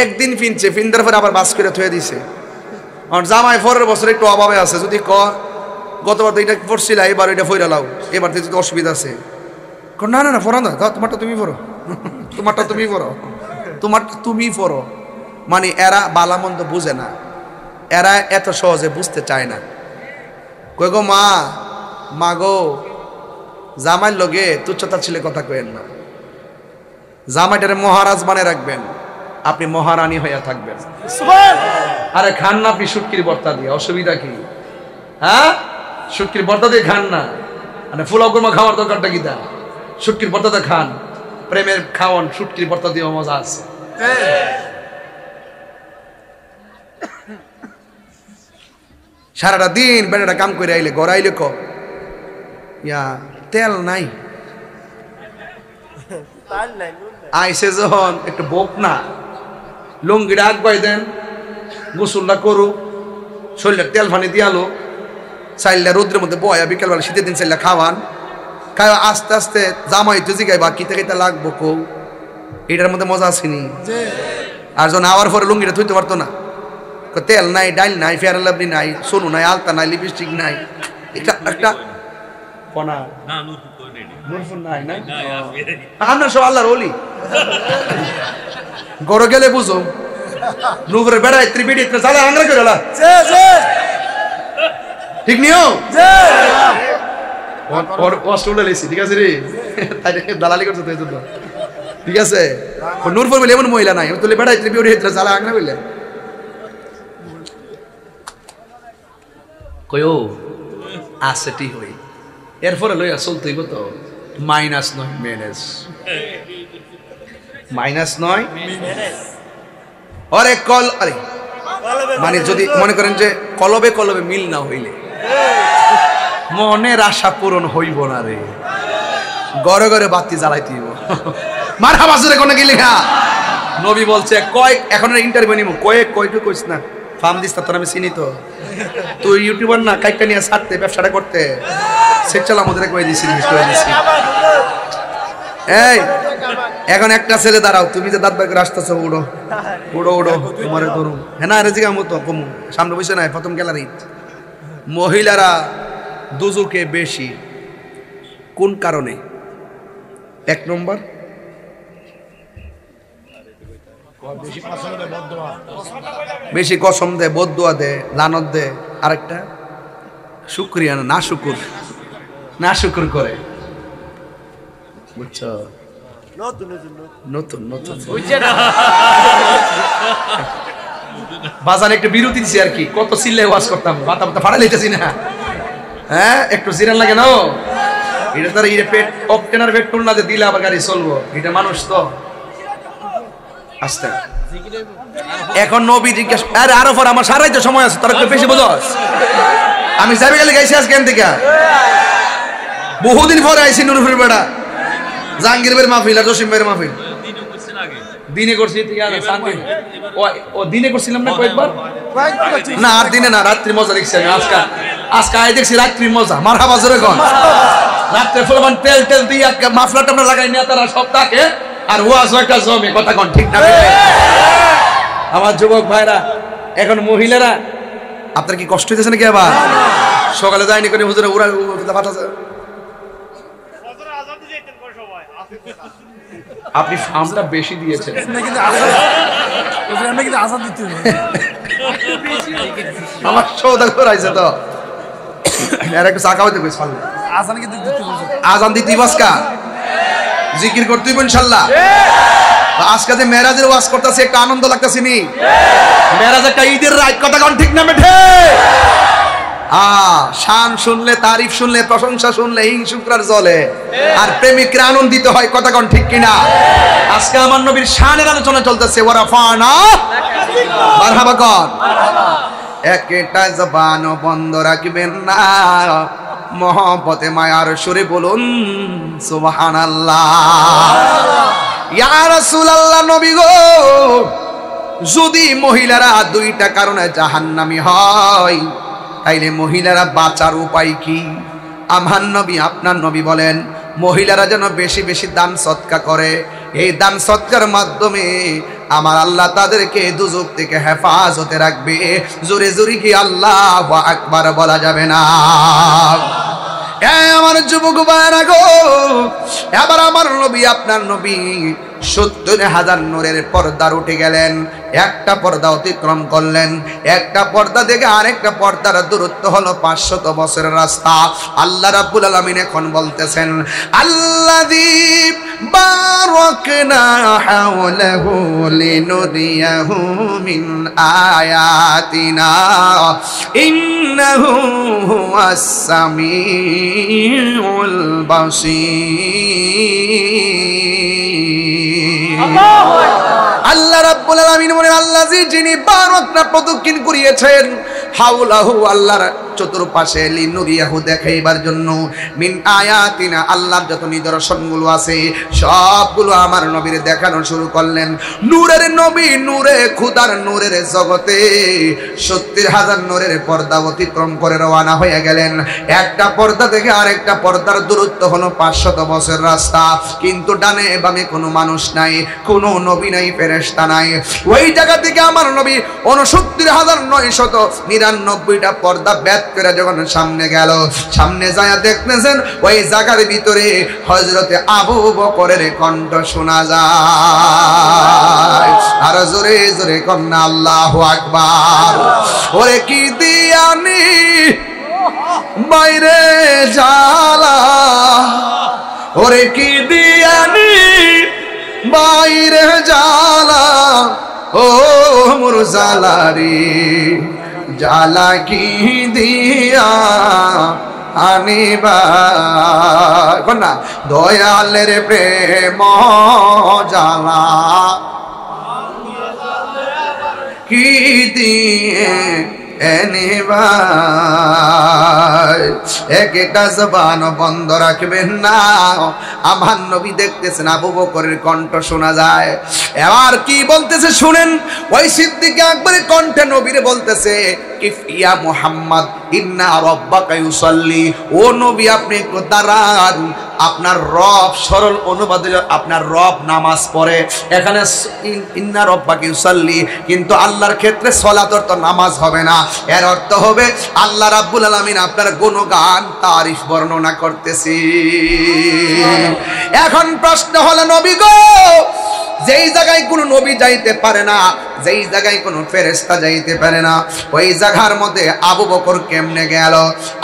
Speaker 1: একদিন ফিনছে, ফিনদার পরে আবার বাস করে থুয়ে দিছে। আর জামাই পরের বছর একটু অভাবে আছে, যদি গতবার তো এটা পড়ছিল, এবার এটা ফইরা লাও, এবার তো অসুবিধা আছে। না না না পড়ো না, তোমারটা তুমি পড়ো, তোমারটা তুমি পড়ো, তোমারটা তুমি পড়ো। মানে এরা বালা মন্দ বুঝে না, এরা এত সহজে বুঝতে চায় না। কই গো মা, মা গো, জামাইয়ের লগে তুচ্ছতার ছেলে কথা কইেন না। জামাইটারে মহারাজ বানিয়ে রাখবেন, আপনি মহারানী হইয়া থাকবেন। আরে খান না আপনি শুটকির ভর্তা দিয়ে, অসুবিধা কি? হ্যাঁ, শুটকির ভর্তা দিয়ে খান না, মানে ফুলাও কুরমা খাওয়ার দরকারটা কি? দা শুটকির ভর্তাটা খান, প্রেমের খাওয়ান শুটকির ভর্তা দিয়ে মজা আছে। সারাটা দিন বেটাটা কাম করে আইলে ঘর আইলে ইয়া তেল নাই, আইসে যখন একটু বোক না, লুঙ্গিটা আগ দেন, গোসলটা করু, শরীরের তেল ফানি দিয়ালো, চাইল্লা রোদ্রের মধ্যে বয়া, বিকেলবেলা শীতের দিন চাইল্লা খাওয়ান, খাওয়া আস্তে আস্তে জামাই তো জিগাই বা কিতে কিতে লাগবো কৌ, এটার মধ্যে মজা আসেনি। আর যখন আওয়ার পরে লুঙ্গিটা থইতে পারতো না, তেল নাই, ডাইল নাই, ফেয়ার লাভলি নাই, সোনু নাই, আলতা নাই, লিপস্টিক নাই, এটা একটা আমরা সব আল্লাহর ওলি। গড়ে গেলে বুঝো নুপুরে বেড়ায় ত্রিপিটি চালা আংরা করে ঠিক নিও, ঠিক আছে রে, দালালি করছো তো, ঠিক আছে। নূরপুর বলে এমন মহিলা নাই, তুলে বেড়ায় ত্রিপিটি চালা আংরা বললে কয়ো আছে ঠিক হই। এরপরে লইয়া চলতে হইব তো মাইনাস নয় মেনেজ, মাইনাস নয় অরে কল, আরে মানে যদি মনে করেন যে কলবে কলবে মিল না হইলে মনের আশা পূরণ হইব না রে, ঘরে ঘরে বাতি জ্বালাইতে হইব। মারহাবা জোরে কোন গেলি? হ্যাঁ, নবী বলছে কয়, এখন ইন্টারভিউ নিব, কয়টু কইস না, ফার্ম দিস তোর আমি চিনি তো, তুই ইউটিউবার না, কাইটা নিয়ে ছাড়তে ব্যবসাটা করতে সেচালা আমাদের কই দিছি। এই এখন একটা ছেলে দাঁড়াও, তুমি যে দাঁত বাই করে আসতেছো, উড়ো উড়ো উড়ো, তোমারে ধরুন। হ্যাঁ না, রেজিকা মতো কমু, সামনে বসে নাই প্রথম গ্যালারি। মহিলারা দুজুকে বেশি কোন কারণে? 1 নম্বর বেশি কসম দেয়, বদদুয়া দেয়, লানত দেয়। আরেকটা শুকরিয়া না শুকুর, না শুকুর করে, বুঝছো? নতুন নতুন বাজারে একটু বিরতি দিছি আর কি, কত চিল্লে ওয়াজ করতাম, মাথা মাথা ফাড়া লইতেছি না। হ্যাঁ, একটু জিরান লাগে না, এটা তার ইরে পেট অকটেনার পেট্রোল না দিলে আবার গাড়ি চলবো, এটা মানুষ তো। আস্তে এখন নবী জিজ্ঞেস, আরে আরো পর আমার সারাই তো সময় আছে, তোর একটু বেশি বোঝস। আমি যাবে গেলে গাইছি আজকে থেকে, বহুদিন পরে আইসি নুরুফের বেড়া, জাহাঙ্গীর ভাইয়ের মাহফিল আর জসিম ভাইয়ের মাহফিল দিনে করছি। ও দিনে করছিলাম না কয়েকবার, না আর দিনে না, রাত্রি মজা দেখছি আমি। আজকে আই দেখছি রাত্রি মজা। মারহাবা জোরে কোন, রাত্রে ফুলবান তেল তেল দিয়ে মাফলার টামলা লাগাই নিয়ে তারা সব থাকে, আর ওয়াজ একটা জমে, কথা কোন ঠিক না? আমার যুবক ভাইরা, এখন মহিলারা আপনার কি কষ্ট হইতেছে নাকি? আবার সকালে যায়নি করে হুজুরে উড়া আপনি ফার্মটা বেশি দিয়েছেন। আমার সৌদাগর আছে তো এর একটু চাকা হইতে কইছ আজান দিতে বসকা জিকির করতে হইব ইনশাআল্লাহ। আজকে যে মেরাজের ওয়াজ করতেছে একটা আনন্দ লাগতেছে নি? মেরাজ একটা ঈদের রাত, কথা কোন ঠিক না বেঠে? শান শুনলে, তারিফ শুনলে, প্রশংসা শুনলে হিংসুকরার জ্বলে, আর প্রেমিকরা আনন্দিত হয়, কথা কোন ঠিক কিনা? আজকে আমার নবীর শানের আলোচনা চলতেছে। ওয়ারাফানা মারহাবা কর। একটা জবান বন্ধ রাখবেন না, মহব্বতে মায়ার সুরে বলুন সুবহানাল্লাহ। ইয়া রাসূলুল্লাহ, নবী গো, যদি মহিলারা দুইটা কারণে জাহান্নামী হয় তাইলে মহিলারা বাঁচার উপায় কি? আমার নবী, আপনার নবী বলেন মহিলারা যেন বেশি বেশি দান সদকা করে। এই দান সদকার মাধ্যমে আমার আল্লাহ তাদেরকে দুজক থেকে হেফাজতে রাখবে। জোরে জোরে কি আল্লাহু আকবার বলা যাবে না? আমার যুবক ভাইরা গো, এবার আমার নবী, আপনার নবী ৭০,০০০ নূরের পর্দার উঠে গেলেন। একটা পর্দা অতিক্রম করলেন, একটা পর্দা থেকে আরেকটা পর্দার দূরত্ব হলো ৫০০ বছরের রাস্তা। আল্লাহ রাব্বুল আলামিন এখন বলতেছেন, আল্লাযী বারাকনা হাওলাহু লিনুরিয়াহু মিন আয়াতিনা ইন্নাহু হুয়াস সামিউল বাসীর। আল্লাহ রাব্বুল আলামিন বলেন, আল্লাযী, যিনি বারাকনা প্রদক্ষিণ করিয়েছেন, হাওলাহু, আল্লাহর চতুর্পাশে, লিনুরিয়াহু, দেখাইবার জন্য, মিন আয়াতিনা, আল্লাহর যত নিদর্শনগুলো আছে সবগুলো আমার নবীর দেখানো শুরু করলেন। নূরের নবী, নূরে খুদার নূরের জগতে ৭০,০০০ নূরের পর্দা অতিক্রম করে রওনা হয়ে গেলেন। একটা পর্দা থেকে আরেকটা পর্দার দূরত্ব হলো ৫০০ বছর রাস্তা, কিন্তু ডানে বামে কোনো মানুষ নাই, কোনো নবী নাই, ফেরেশতা নাই। ওই জায়গা থেকে আমার নবী ৬৯,৯৯৯টা পর্দা ব্যাত করে যখন সামনে গেল, সামনে যায় দেখতেছেন ওই জায়গার ভিতরে হযরতে আবু বকরের কণ্ঠ শোনা যায়। আর জোরে জোরে কন্যা আল্লাহু আকবার। ওরে কি দিয়ানি বাইরে জালা, ওরে কি দিয়ানি বাইরে জালা, ও মোর জালারি জালা কি দিয়া আনিবা, কন্যা দয়ালের প্রেম জালা কি দিয়ে এনিবা। একটা জবান বন্ধ রাখবেন না। আমার নবী দেখতেছেন আবু বকরের কণ্ঠ শোনা যায়। এবার কি বলতেছে শুনেন। ওই সিদ্দিক আকবরের কণ্ঠে নবীরে বলতেছে, কিফ ইয়া মুহাম্মদ ইন্না রাব্বাকা ইউসাল্লি, ও নবী আপনি একটু দাঁড়ান, আপনার রব, সরল অনুবাদে আপনার রব নামাজ পড়ে। এখানে ইন্না রাব্বাকা ইউসাল্লি, কিন্তু আল্লাহর ক্ষেত্রে সালাতর তো নামাজ হবে না, এর অর্থ হবে আল্লাহ রাব্বুল আলামিন আপনার গুণগান তারিফ বর্ণনা করতেছি। এখন প্রশ্ন হলো, নবী গো, যেই জায়গায় কোনো নবী যাইতে পারে না, যেই জায়গায় কোনো ফেরেশতা যাইতে পারে না, ওই জায়গার মধ্যে আবু বকর কেমনে গেল?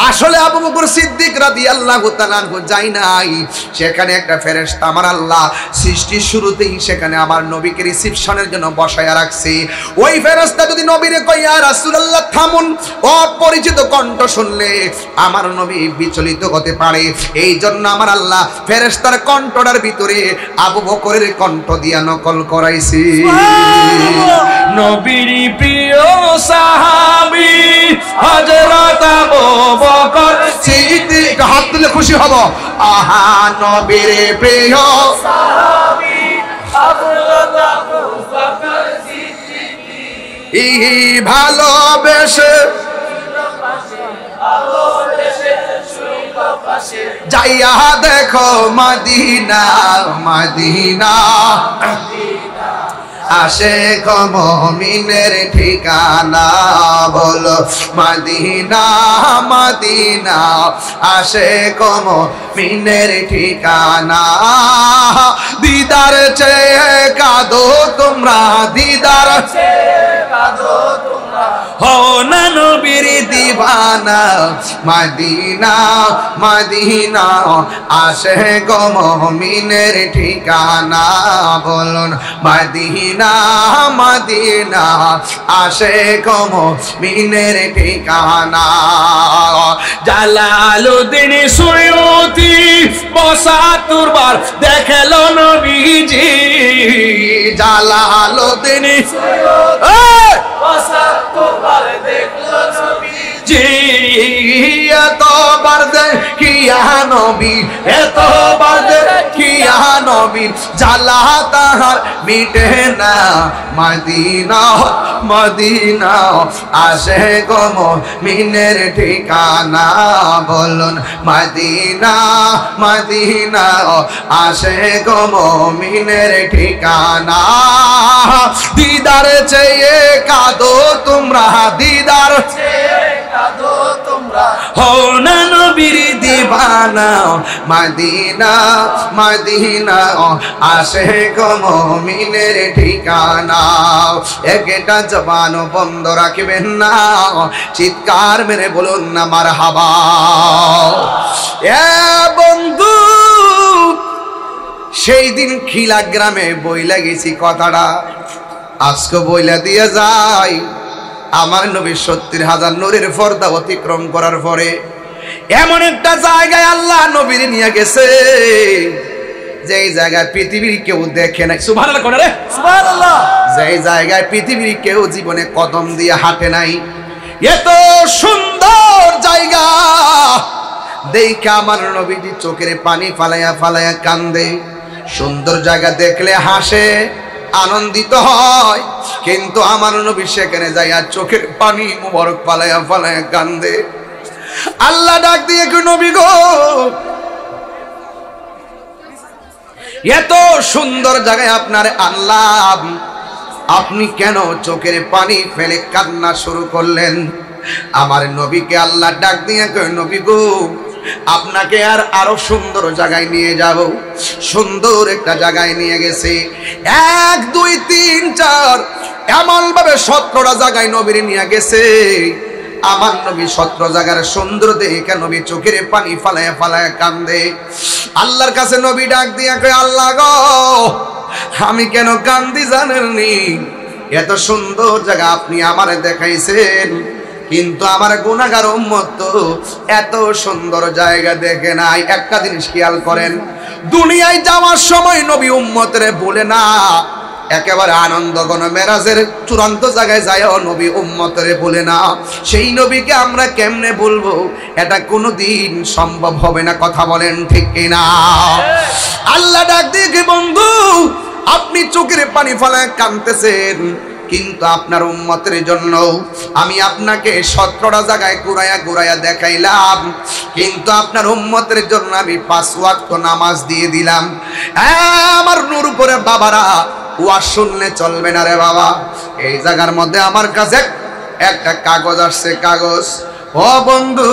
Speaker 1: আসলে আবু বকর সিদ্দিক রাদিয়াল্লাহু তাআলা আনহু যাই নাই, সেখানে একটা ফেরেশতা আমার আল্লাহ সৃষ্টির শুরুতেই সেখানে আমার নবীকে রিসিপশনের জন্য বসায়া রাখছে। ওই ফেরেশতা যদি নবীরে কয় ইয়া রাসূলুল্লাহ থামুন, অপরিচিত কণ্ঠ শুনলে আমার নবী বিচলিত হতে পারে। এই জন্য আমার আল্লাহ ফেরেশতার কণ্ঠটার ভিতরে আবু বকরের কণ্ঠ দিয়া নকল করাইছি। নবীর প্রিয় সাহাবী হযরত আবু বকর সিদ্দিক, হাত তুলে খুশি হব। আহা, নবীর প্রিয় সাহাবী হযরত আবু বকর সিদ্দিক, ই ভালোবেসে যাইয়া দেখো মদিনা, মদিনা আশিক মুমিনের ঠিকানা বলো মদিনা মদিনা আশিক মুমিনের ঠিকানা দিদার চেয়ে কাঁদো তোমরা দিদার চেয়ে কাঁদো তোমরা হো না নবীর দিওয়ানা মদিনা মদিনা আশিক মুমিনের ঠিকানা বলুন মদিনা মদিনা আশিক মুমিনের ঠিকানা জালালউদ্দিন সুয়ুতি ৭৫ বার দেখলো নবীজি জালালউদ্দিন সুয়ুতি ৭৫ বার দেখলো নবীজি এতবার দেখিয়া নবী এতবার দেখিয়া নবী জ্বালা তাহার মিটে না মদিনা মদিনা আশিক মুমিনের ঠিকানা বলুন মদিনা মদিনা আশিক মুমিনের ঠিকানা দিদার চেয়ে কাঁদো তোমরা দিদার চেয়ে কাঁদো তোমরা হো না নবীর দিওয়ানা মদিনা মদিনা আশিক মুমিনের ঠিকানা একটা জবান বন্ধ রাখবেন না চিৎকার মেরে বলুন না মারহাবা এ বন্ধু সেই দিন খিলা গ্রামে বইলা গেছি কথাটা আজকে বইলা দিয়ে যাই আমার নবী ৭০,০০০ নূরের পর্দা অতিক্রম করার পরে এমন একটা জায়গায় আল্লাহ নবীর নিয়ে গেছে যেই জায়গায় পৃথিবীর কেউ দেখে নাই সুবহানাল্লাহ কোন রে সুবহানাল্লাহ যেই জায়গায় পৃথিবীর কেউ জীবনে কদম দিয়ে হাঁটে নাই এত সুন্দর জায়গা দেখে আমার নবীজি চোখের পানি ফালায়া ফালায়া কান্দে সুন্দর জায়গা দেখলে হাসে আনন্দিত হয় কিন্তু আমার নবী সেখানে যাইয়া চোখের পানি মুবারক ফালায়া ফালায়া কান্দে আল্লাহ ডাক দিয়ে কি নবী গো এত সুন্দর জায়গায় আপনার আল্লাহ আপনি কেন চোখের পানি ফেলে কান্না শুরু করলেন আমার নবীকে আল্লাহ ডাক দিয়ে কয় নবী গো আপনাকে আরো সুন্দর জায়গায় নিয়ে যাব সুন্দর একটা জায়গায় নিয়ে গেছে ১ ২ ৩ ৪ এমন ভাবে ১৭টা জায়গায় নবীর নিয়ে গেছে আমার নবী ১৭ জায়গার সুন্দর দেখে নবী চোখের পানি ফালায়া ফালায়া কান্দে আল্লাহর কাছে নবী ডাক দিয়া কয় আল্লাহ গো আমি কেন কান্দি জানেননি এত সুন্দর জায়গা আপনি আমারে দেখাইছেন কিন্তু আমার গুনাহগার উম্মত তো এত সুন্দর জায়গা দেখে নাই একটা জিনিস খেয়াল করেন দুনিয়ায় যাওয়ার সময় নবী উম্মতরে বলে না একেবারে আনন্দ গণ মেরাজের চূড়ান্ত জায়গায় যায় নবী উম্মতরে বলে না সেই নবীকে আমরা কেমনে বলবো এটা কোনোদিন সম্ভব হবে না কথা বলেন ঠিক কিনা আল্লাহ ডাক দিয়ে বন্ধু আপনি চোখের পানি ফেলায় কাঁদতেছেন কিন্তু আপনার উম্মতের জন্য আমি আপনাকে ১৭টা জায়গায় ঘুরাইয়া ঘুরাইয়া দেখাইলাম কিন্তু আপনার উম্মতের জন্য আমি ৫ ওয়াক্ত নামাজ দিয়ে দিলাম আমার নূর উপরে বাবারা ওয়াজ শুনলে চলবে না রে বাবা এই জায়গার মধ্যে আমার কাছে একটা কাগজ আসছে কাগজ ও বন্ধু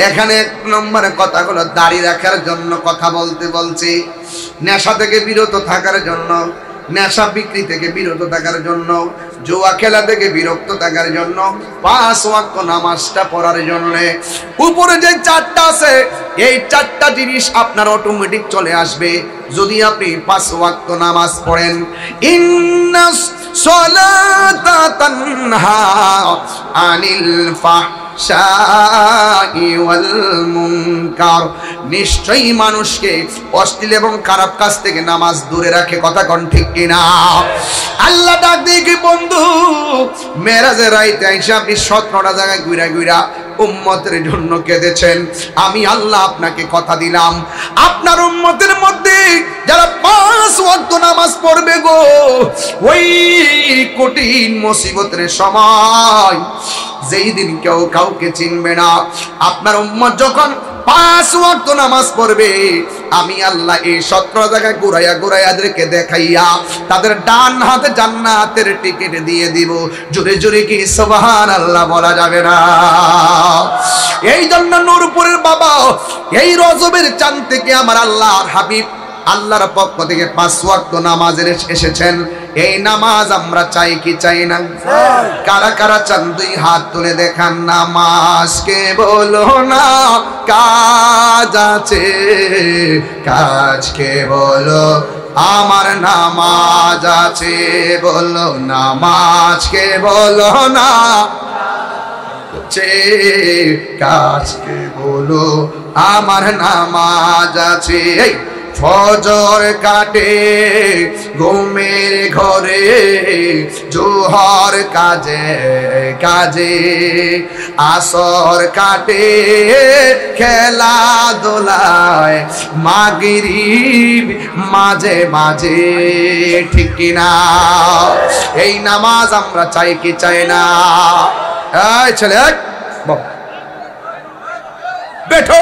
Speaker 1: এখানে ১ নম্বরে কথাগুলো দাড়ি রাখার জন্য কথা বলতে বলছি নেশা থেকে বিরত থাকার জন্য নেশা বিক্রি থেকে বিরত থাকার জন্য জুয়া খেলা থেকে বিরক্ত থাকার জন্য ৫ ওয়াক্ত নামাজটা পড়ার জন্য উপরে যে ৪টা আছে এই ৪টা জিনিস আপনার অটোমেটিক চলে আসবে যদি আপনি ৫ ওয়াক্ত নামাজ পড়েন ইন্নাস সালাতা তানহা আনিল ফাহশাই ওয়াল মুনকার নিশ্চয়ই মানুষকে অশ্লীল এবং খারাপ কাজ থেকে নামাজ দূরে রাখে কথা কোন ঠিক কিনা আল্লাহ ডাক দিয়ে কি বন্ধু মেরাজের রাইতে আইসা আপনি ১৭টা জায়গায় ঘুরা ঘুরা উম্মতের জন্য কেঁদেছেন আমি আল্লাহ আপনাকে কথা দিলাম আপনার উম্মতের মধ্যে যারা ৫ ওয়াক্ত নামাজ পড়বে গো ওই কঠিন মুসিবতের সময় যেই দিন কেউ কাউকে চিনবে না আপনার উম্মত যখন 5 ওয়াক্ত নামাজ পড়বে, আমি আল্লাহ এই 17 জায়গায় ঘুরাইয়া ঘুরাইয়া এদেরকে দেখাইয়া তাদের ডান হাতে জান্নাতের টিকিট দিয়ে দিব। জোরে জোরে কি সুবহানাল্লাহ বলা যাবে না? এই জন্য নূরপুরের বাবা এই রজবের চাঁদ থেকে আমার আল্লাহর হাবিব আল্লাহর পক্ষ থেকে 5 ওয়াক্ত নামাজের এসেছেন। এই নামাজ আমরা চাই কি চাই না? কারা কারা চান 2 হাত তুলে দেখান। নামাজকে বলো না কাজ আছে, কাজকে বলো আমার নামাজ আছে। বলো নামাজকে বলো না কাজকে বলো আমার নামাজ আছে। ফজর কাটে ঘুমের ঘরে, জোহর কাজে কাজে, আসর কাটে খেলা দোলায়, মাগরিব মাঝে মাঝে। ঠিক কিনা? এই নামাজ আমরা চাই কি চাই না? এই ছেলে বেঠো।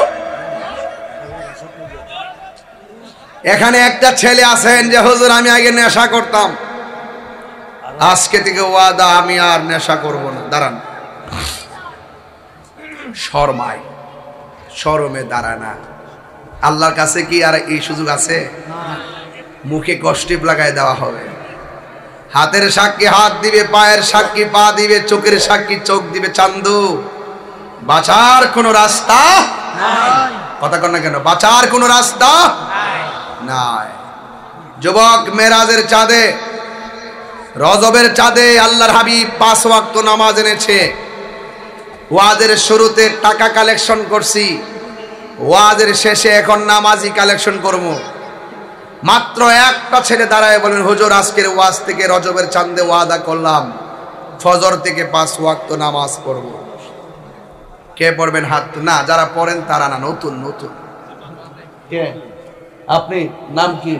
Speaker 1: এখানে একটা ছেলে আছেন যে হুজুর আমি আগে নেশা করতাম, আজকে থেকে ওয়াদা আমি আর নেশা করব না। দাঁড়ান, শরমায় শরমে দাঁড়ায় না। আল্লাহর কাছে কি আর এই সুযোগ আছে? মুখে কষ্টিপ লাগায় দেওয়া হবে। হাতের সাক্ষী হাত দিবে, পায়ের সাক্ষী পা দিবে, চোখের সাক্ষী চোখ দিবে। চান্দু, বাঁচার কোনো রাস্তা নাই। কথা কন না কেন? বাঁচার কোনো রাস্তা নাই। যুবক, মেরাজের চাঁদে, রজবের চাঁদে আল্লাহর হাবিব 5 ওয়াক্ত নামাজ এনেছে। ওয়াজের শুরুতে টাকা কালেকশন করছি, ওয়াজের শেষে এখন নামাজি কালেকশন করব। মাত্র একটা ছেলে দাঁড়ায় বলেন, হুজুর আজকের ওয়াজ থেকে রজবের চাঁদে ওয়াদা করলাম ফজর থেকে 5 ওয়াক্ত নামাজ পড়ব। কে পড়বেন? হাত না, যারা পড়েন তারা না, নতুন নতুন। কে আপনি? নাম কি?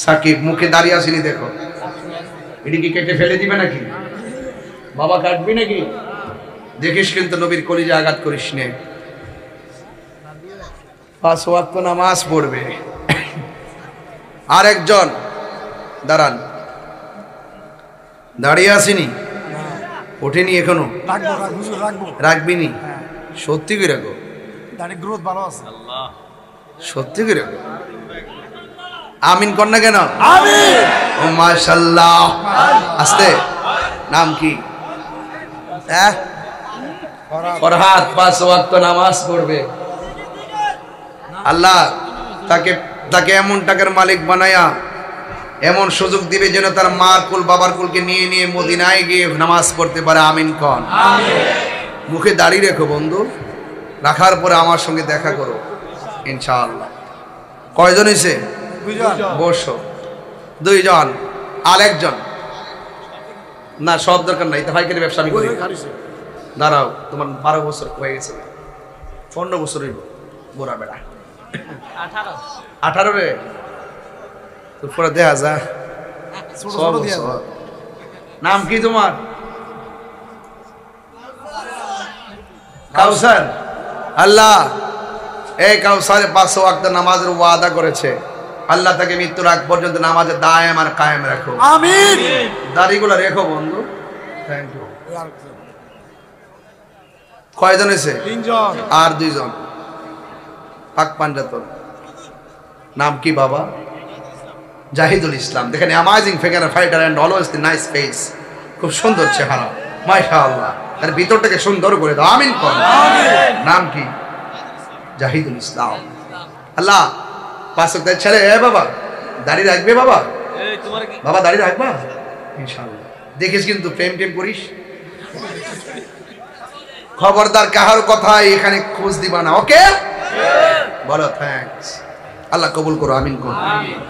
Speaker 1: সাকিব। মুখে দাঁড়িয়ে আসেনি, দেখো এটি কি কেটে ফেলে দিবে নাকি? বাবা কাটবি নাকি? দেখিস কিন্তু নবীর কলিজা আঘাত করিস নে। 5 ওয়াক্ত নামাজ পড়বে। আরেকজন দাঁড়ান, দাঁড়িয়ে আসেনি, ওঠেনি এখনো? রাখবি নি? সত্যি করে রাখো, গ্রোথ ভালো আছে। সত্যি করে রাখো। আমিন কর না কেন? আমিন। ও মাশাআল্লাহ। আস্তে। নাম কি? ফরহাদ। 5 ওয়াক্ত নামাজ পড়বে। আল্লাহ তাকে এমন টাকার মালিক বানায়া এমন সুযোগ দিবে যেন তার মার কুল বাবার কুলকে নিয়ে নিয়ে মদিনায় গিয়ে নামাজ পড়তে পারে। আমিন কন। মুখে দাঁড়িয়ে রেখো বন্ধু, রাখার পরে আমার সঙ্গে দেখা করো ইনশাআল্লাহ। কয়জন হয়েছে? 2 জন। বসো। 2 জন। আরেকজন না, সব দরকার নাই। তো ভাইকে ব্যবসা আমি করি। দাঁড়াও, তোমার 12 বছর হয়ে গেছে, 15 বছর হইব। বুড়া বেড়া 18 রে তোর পরে দেখা যা। নাম কি তোমার? কাউসার। আল্লাহ এই কাউসারে 5 ওয়াক্ত নামাজের ওয়াদা করেছে। আল্লাহ তাকে মৃত্যুর আগ পর্যন্ত নামাজে দায়েম আর কায়েম রাখো। আমিন। দাড়িগুলো রেখো বন্ধু। Thank you. কয়জন এসে? 3 জন। আর 2 জন পাক পাঞ্জাতন। নাম কি বাবা? জাহিদুল ইসলাম। দেখেন, amazing figure, fighter and always the nice face. খুব সুন্দর চেহারা, মাশাআল্লাহ। তার ভিতরটাকে সুন্দর করে দাও। আমিন কর। আমিন। নাম কি? জাহিদুল ইসলাম। আল্লাহ 5 ওয়াক্ত ছেলে। এ বাবা দাড়ি রাখবে? বাবা বাবা দাড়ি রাখবা ইনশাআল্লাহ। দেখিস কিন্তু প্রেম টেম করিস, খবরদার কাহার কথাই এখানে খোঁজ দিবা না। ওকে বলো থ্যাঙ্কস। আল্লাহ কবুল করো। আমিন করো।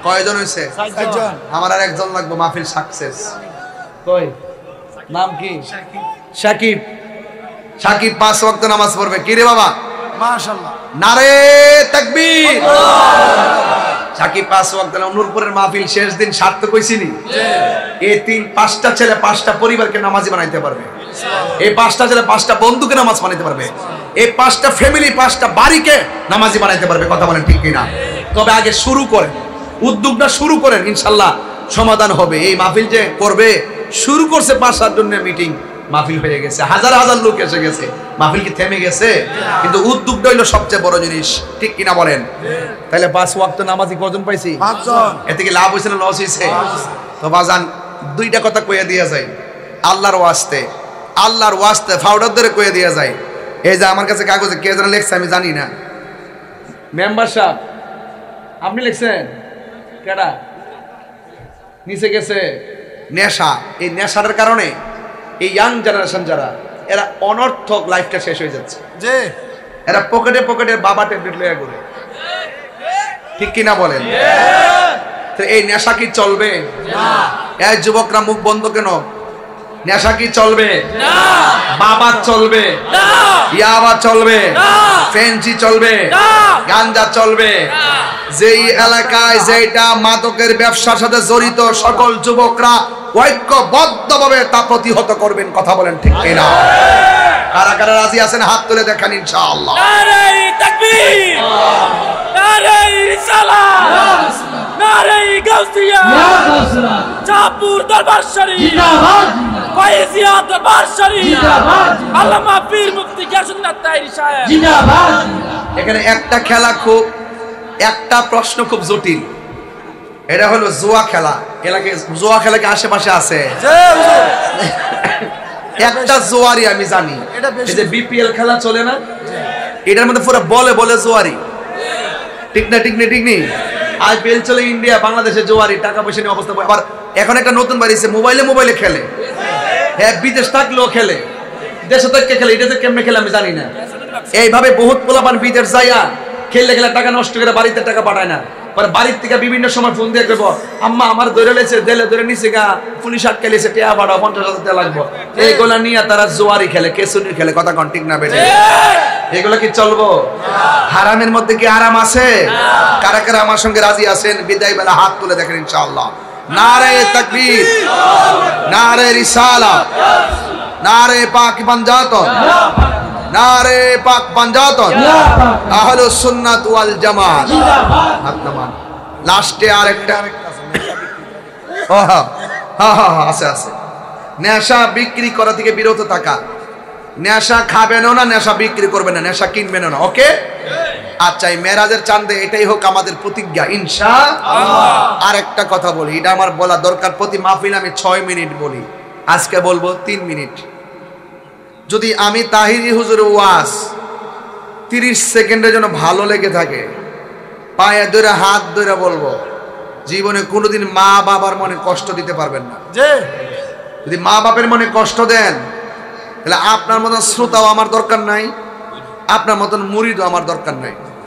Speaker 1: কয়জন হয়েছে? 4 জন। আমার আর 1 জন লাগবে, মাহফিল সাকসেস। কই? নাম কি? সাকিব। সাকিব 5 ওয়াক্ত নামাজ পড়বে। কি রে বাবা? মাশাআল্লাহ। নারে তাকবীর। সাকিব 5 ওয়াক্ত নামাজ। নূরপুরের মাহফিল শেষ দিন সার্থক হইছিনি? এই 5টা ছেলে 5টা পরিবারকে নামাজি বানাইতে পারবে। এই 5টা ছেলে 5টা বন্ধুকে নামাজ বানাইতে পারবে, এই 5টা ফ্যামিলি 5টা বাড়িকে নামাজি বানাইতে পারবে। কথা বলেন ঠিক কিনা? তবে আগে শুরু করেন, উদ্যোগটা শুরু করেন, ইনশাল্লাহ সমাধান হবে। এই মাহফিল যে করবে, শুরু করছে 5-7 জনের মিটিং, মাহফিল হয়ে গেছে, হাজার হাজার লোক এসে গেছে, মাহফিল কি থেমে গেছে? কিন্তু উদ্যোগটা হইলো সবচেয়ে বড় জিনিস, ঠিক কিনা বলেন? তাহলে 5 ওয়াক্ত নামাজি কজন পাইছি? 5 জন। এতে কি লাভ হয়েছে না লস হয়েছে? তো বাজান 2টা কথা কইয়া দিয়া যায়, আল্লাহর ওয়াস্তে ফাউডার ধরে কইয়া দিয়া যায়। এই যে আমার কাছে কাগজে কে যেন লেখছে আমি জানি না, মেম্বার সাহেব আপনি লিখছেন, কেডা নিচে গেছে? নেশা। এই নেশার কারণে এই ইয়াং জেনারেশন যারা, এরা অনর্থক লাইফটা শেষ হয়ে যাচ্ছে। যে এরা পকেটে পকেটে বাবা ট্যাবলেট লয়ে ঘুরে, ঠিক কিনা বলেন? তো এই নেশা কি চলবে? এই যুবকরা মুখ বন্ধ কেন? নেশা কি চলবে? বাবা চলবে, ইয়াবা চলবে, ফেন্সি চলবে, গাঞ্জা চলবে। যেই এলাকায় যেটা মাদকের ব্যবসার সাথে জড়িত সকল যুবকরা ঐক্যবদ্ধভাবে তা প্রতিহত করবেন। কথা বলেন ঠিক কিনা? কারা কারা রাজি আছেন হাত তুলে দেখান ইনশাআল্লাহ।
Speaker 3: নারে তাকবীর, নারে রিসালাত, নারে গাউসিয়া, চাঁদপুর দরবার শরীফ জিন্দাবাদ, ফয়েজিয়া দরবার শরীফ জিন্দাবাদ, আল্লামা পীর মুফতি গিয়াসউদ্দিন তাইরি সাহেব জিন্দাবাদ।
Speaker 1: এখানে একটা প্রশ্ন খুব জটিল, এটা হলো জুয়া খেলা। জুয়া খেলা কি আশেপাশে আছে? একটা জোয়ারি আমি জানি, এই যে বিপিএল খেলা চলে না, এটার মধ্যে পুরো বলে বলে জোয়ারি, ঠিক না? ঠিক নেই? আইপিএল চলে ইন্ডিয়া, বাংলাদেশে জোয়ারি, টাকা পয়সা নিয়ে অবস্থা। আবার এখন একটা নতুন বাড়িছে, মোবাইলে খেলে, হ্যাঁ বিদেশ থাকলেও খেলে, দেশে থেকে খেলে, এটা কেমনে খেলে আমি জানি না। এইভাবে বহুত পোলাপান বিদেশ যাইয়া খেললে টাকা নষ্ট করে বাড়িতে টাকা পাঠায় না, বাড়ির থেকে বিভিন্ন সময় ফোন দিয়ে করবো, আম্মা আমার ধরে লেছে, দেলে ধরে নিচে গা, পুলিশ আটকে লেছে, টেয়া ভাড়া 50,000 লাগবো। এইগুলা নিয়ে তারা জোয়ারি খেলে, কেসুনি খেলে। কথা কন ঠিক না বেটে? এগুলো কি চলবো? হারামের মধ্যে কি আরাম আছে? কারা কারা আমার সঙ্গে রাজি আছেন বিদায় বেলা হাত তুলে দেখেন ইনশাআল্লাহ। নারে তাকবীর, নারে রিসালাত, নারে পাক পাঞ্জাতন, নারে পাক পাঞ্জাতন, আহলুস সুন্নাত ওয়াল জামাত জিন্দাবাদ। লাস্টে আরেকটা আছে, নেশা বিক্রি করা থেকে বিরত থাকা। নেশা খাবেনও না, নেশা বিক্রি করবেন না, নেশা কিনবেনও না। ওকে? আচ্ছা, এই মেরাজের চাঁদে এটাই হোক আমাদের প্রতিজ্ঞা ইনশাআল্লাহ। আরেকটা কথা বলি, এটা আমার বলা দরকার। প্রতি মাহফিল আমি 6 মিনিট বলি, আজকে বলবো 3 মিনিট। যদি আমি তাহিরি হুজুরের ওয়াজ 30 সেকেন্ডের জন্য ভালো লেগে থাকে, পায়ে ধরে হাত ধরে বলবো, জীবনে কোনোদিন মা বাবার মনে কষ্ট দিতে পারবেন না। যদি মা বাপের মনে কষ্ট দেন, তাহলে আপনার মতন শ্রোতাও আমার দরকার নাই, আপনার মতন মুরিদও আমার দরকার নাই।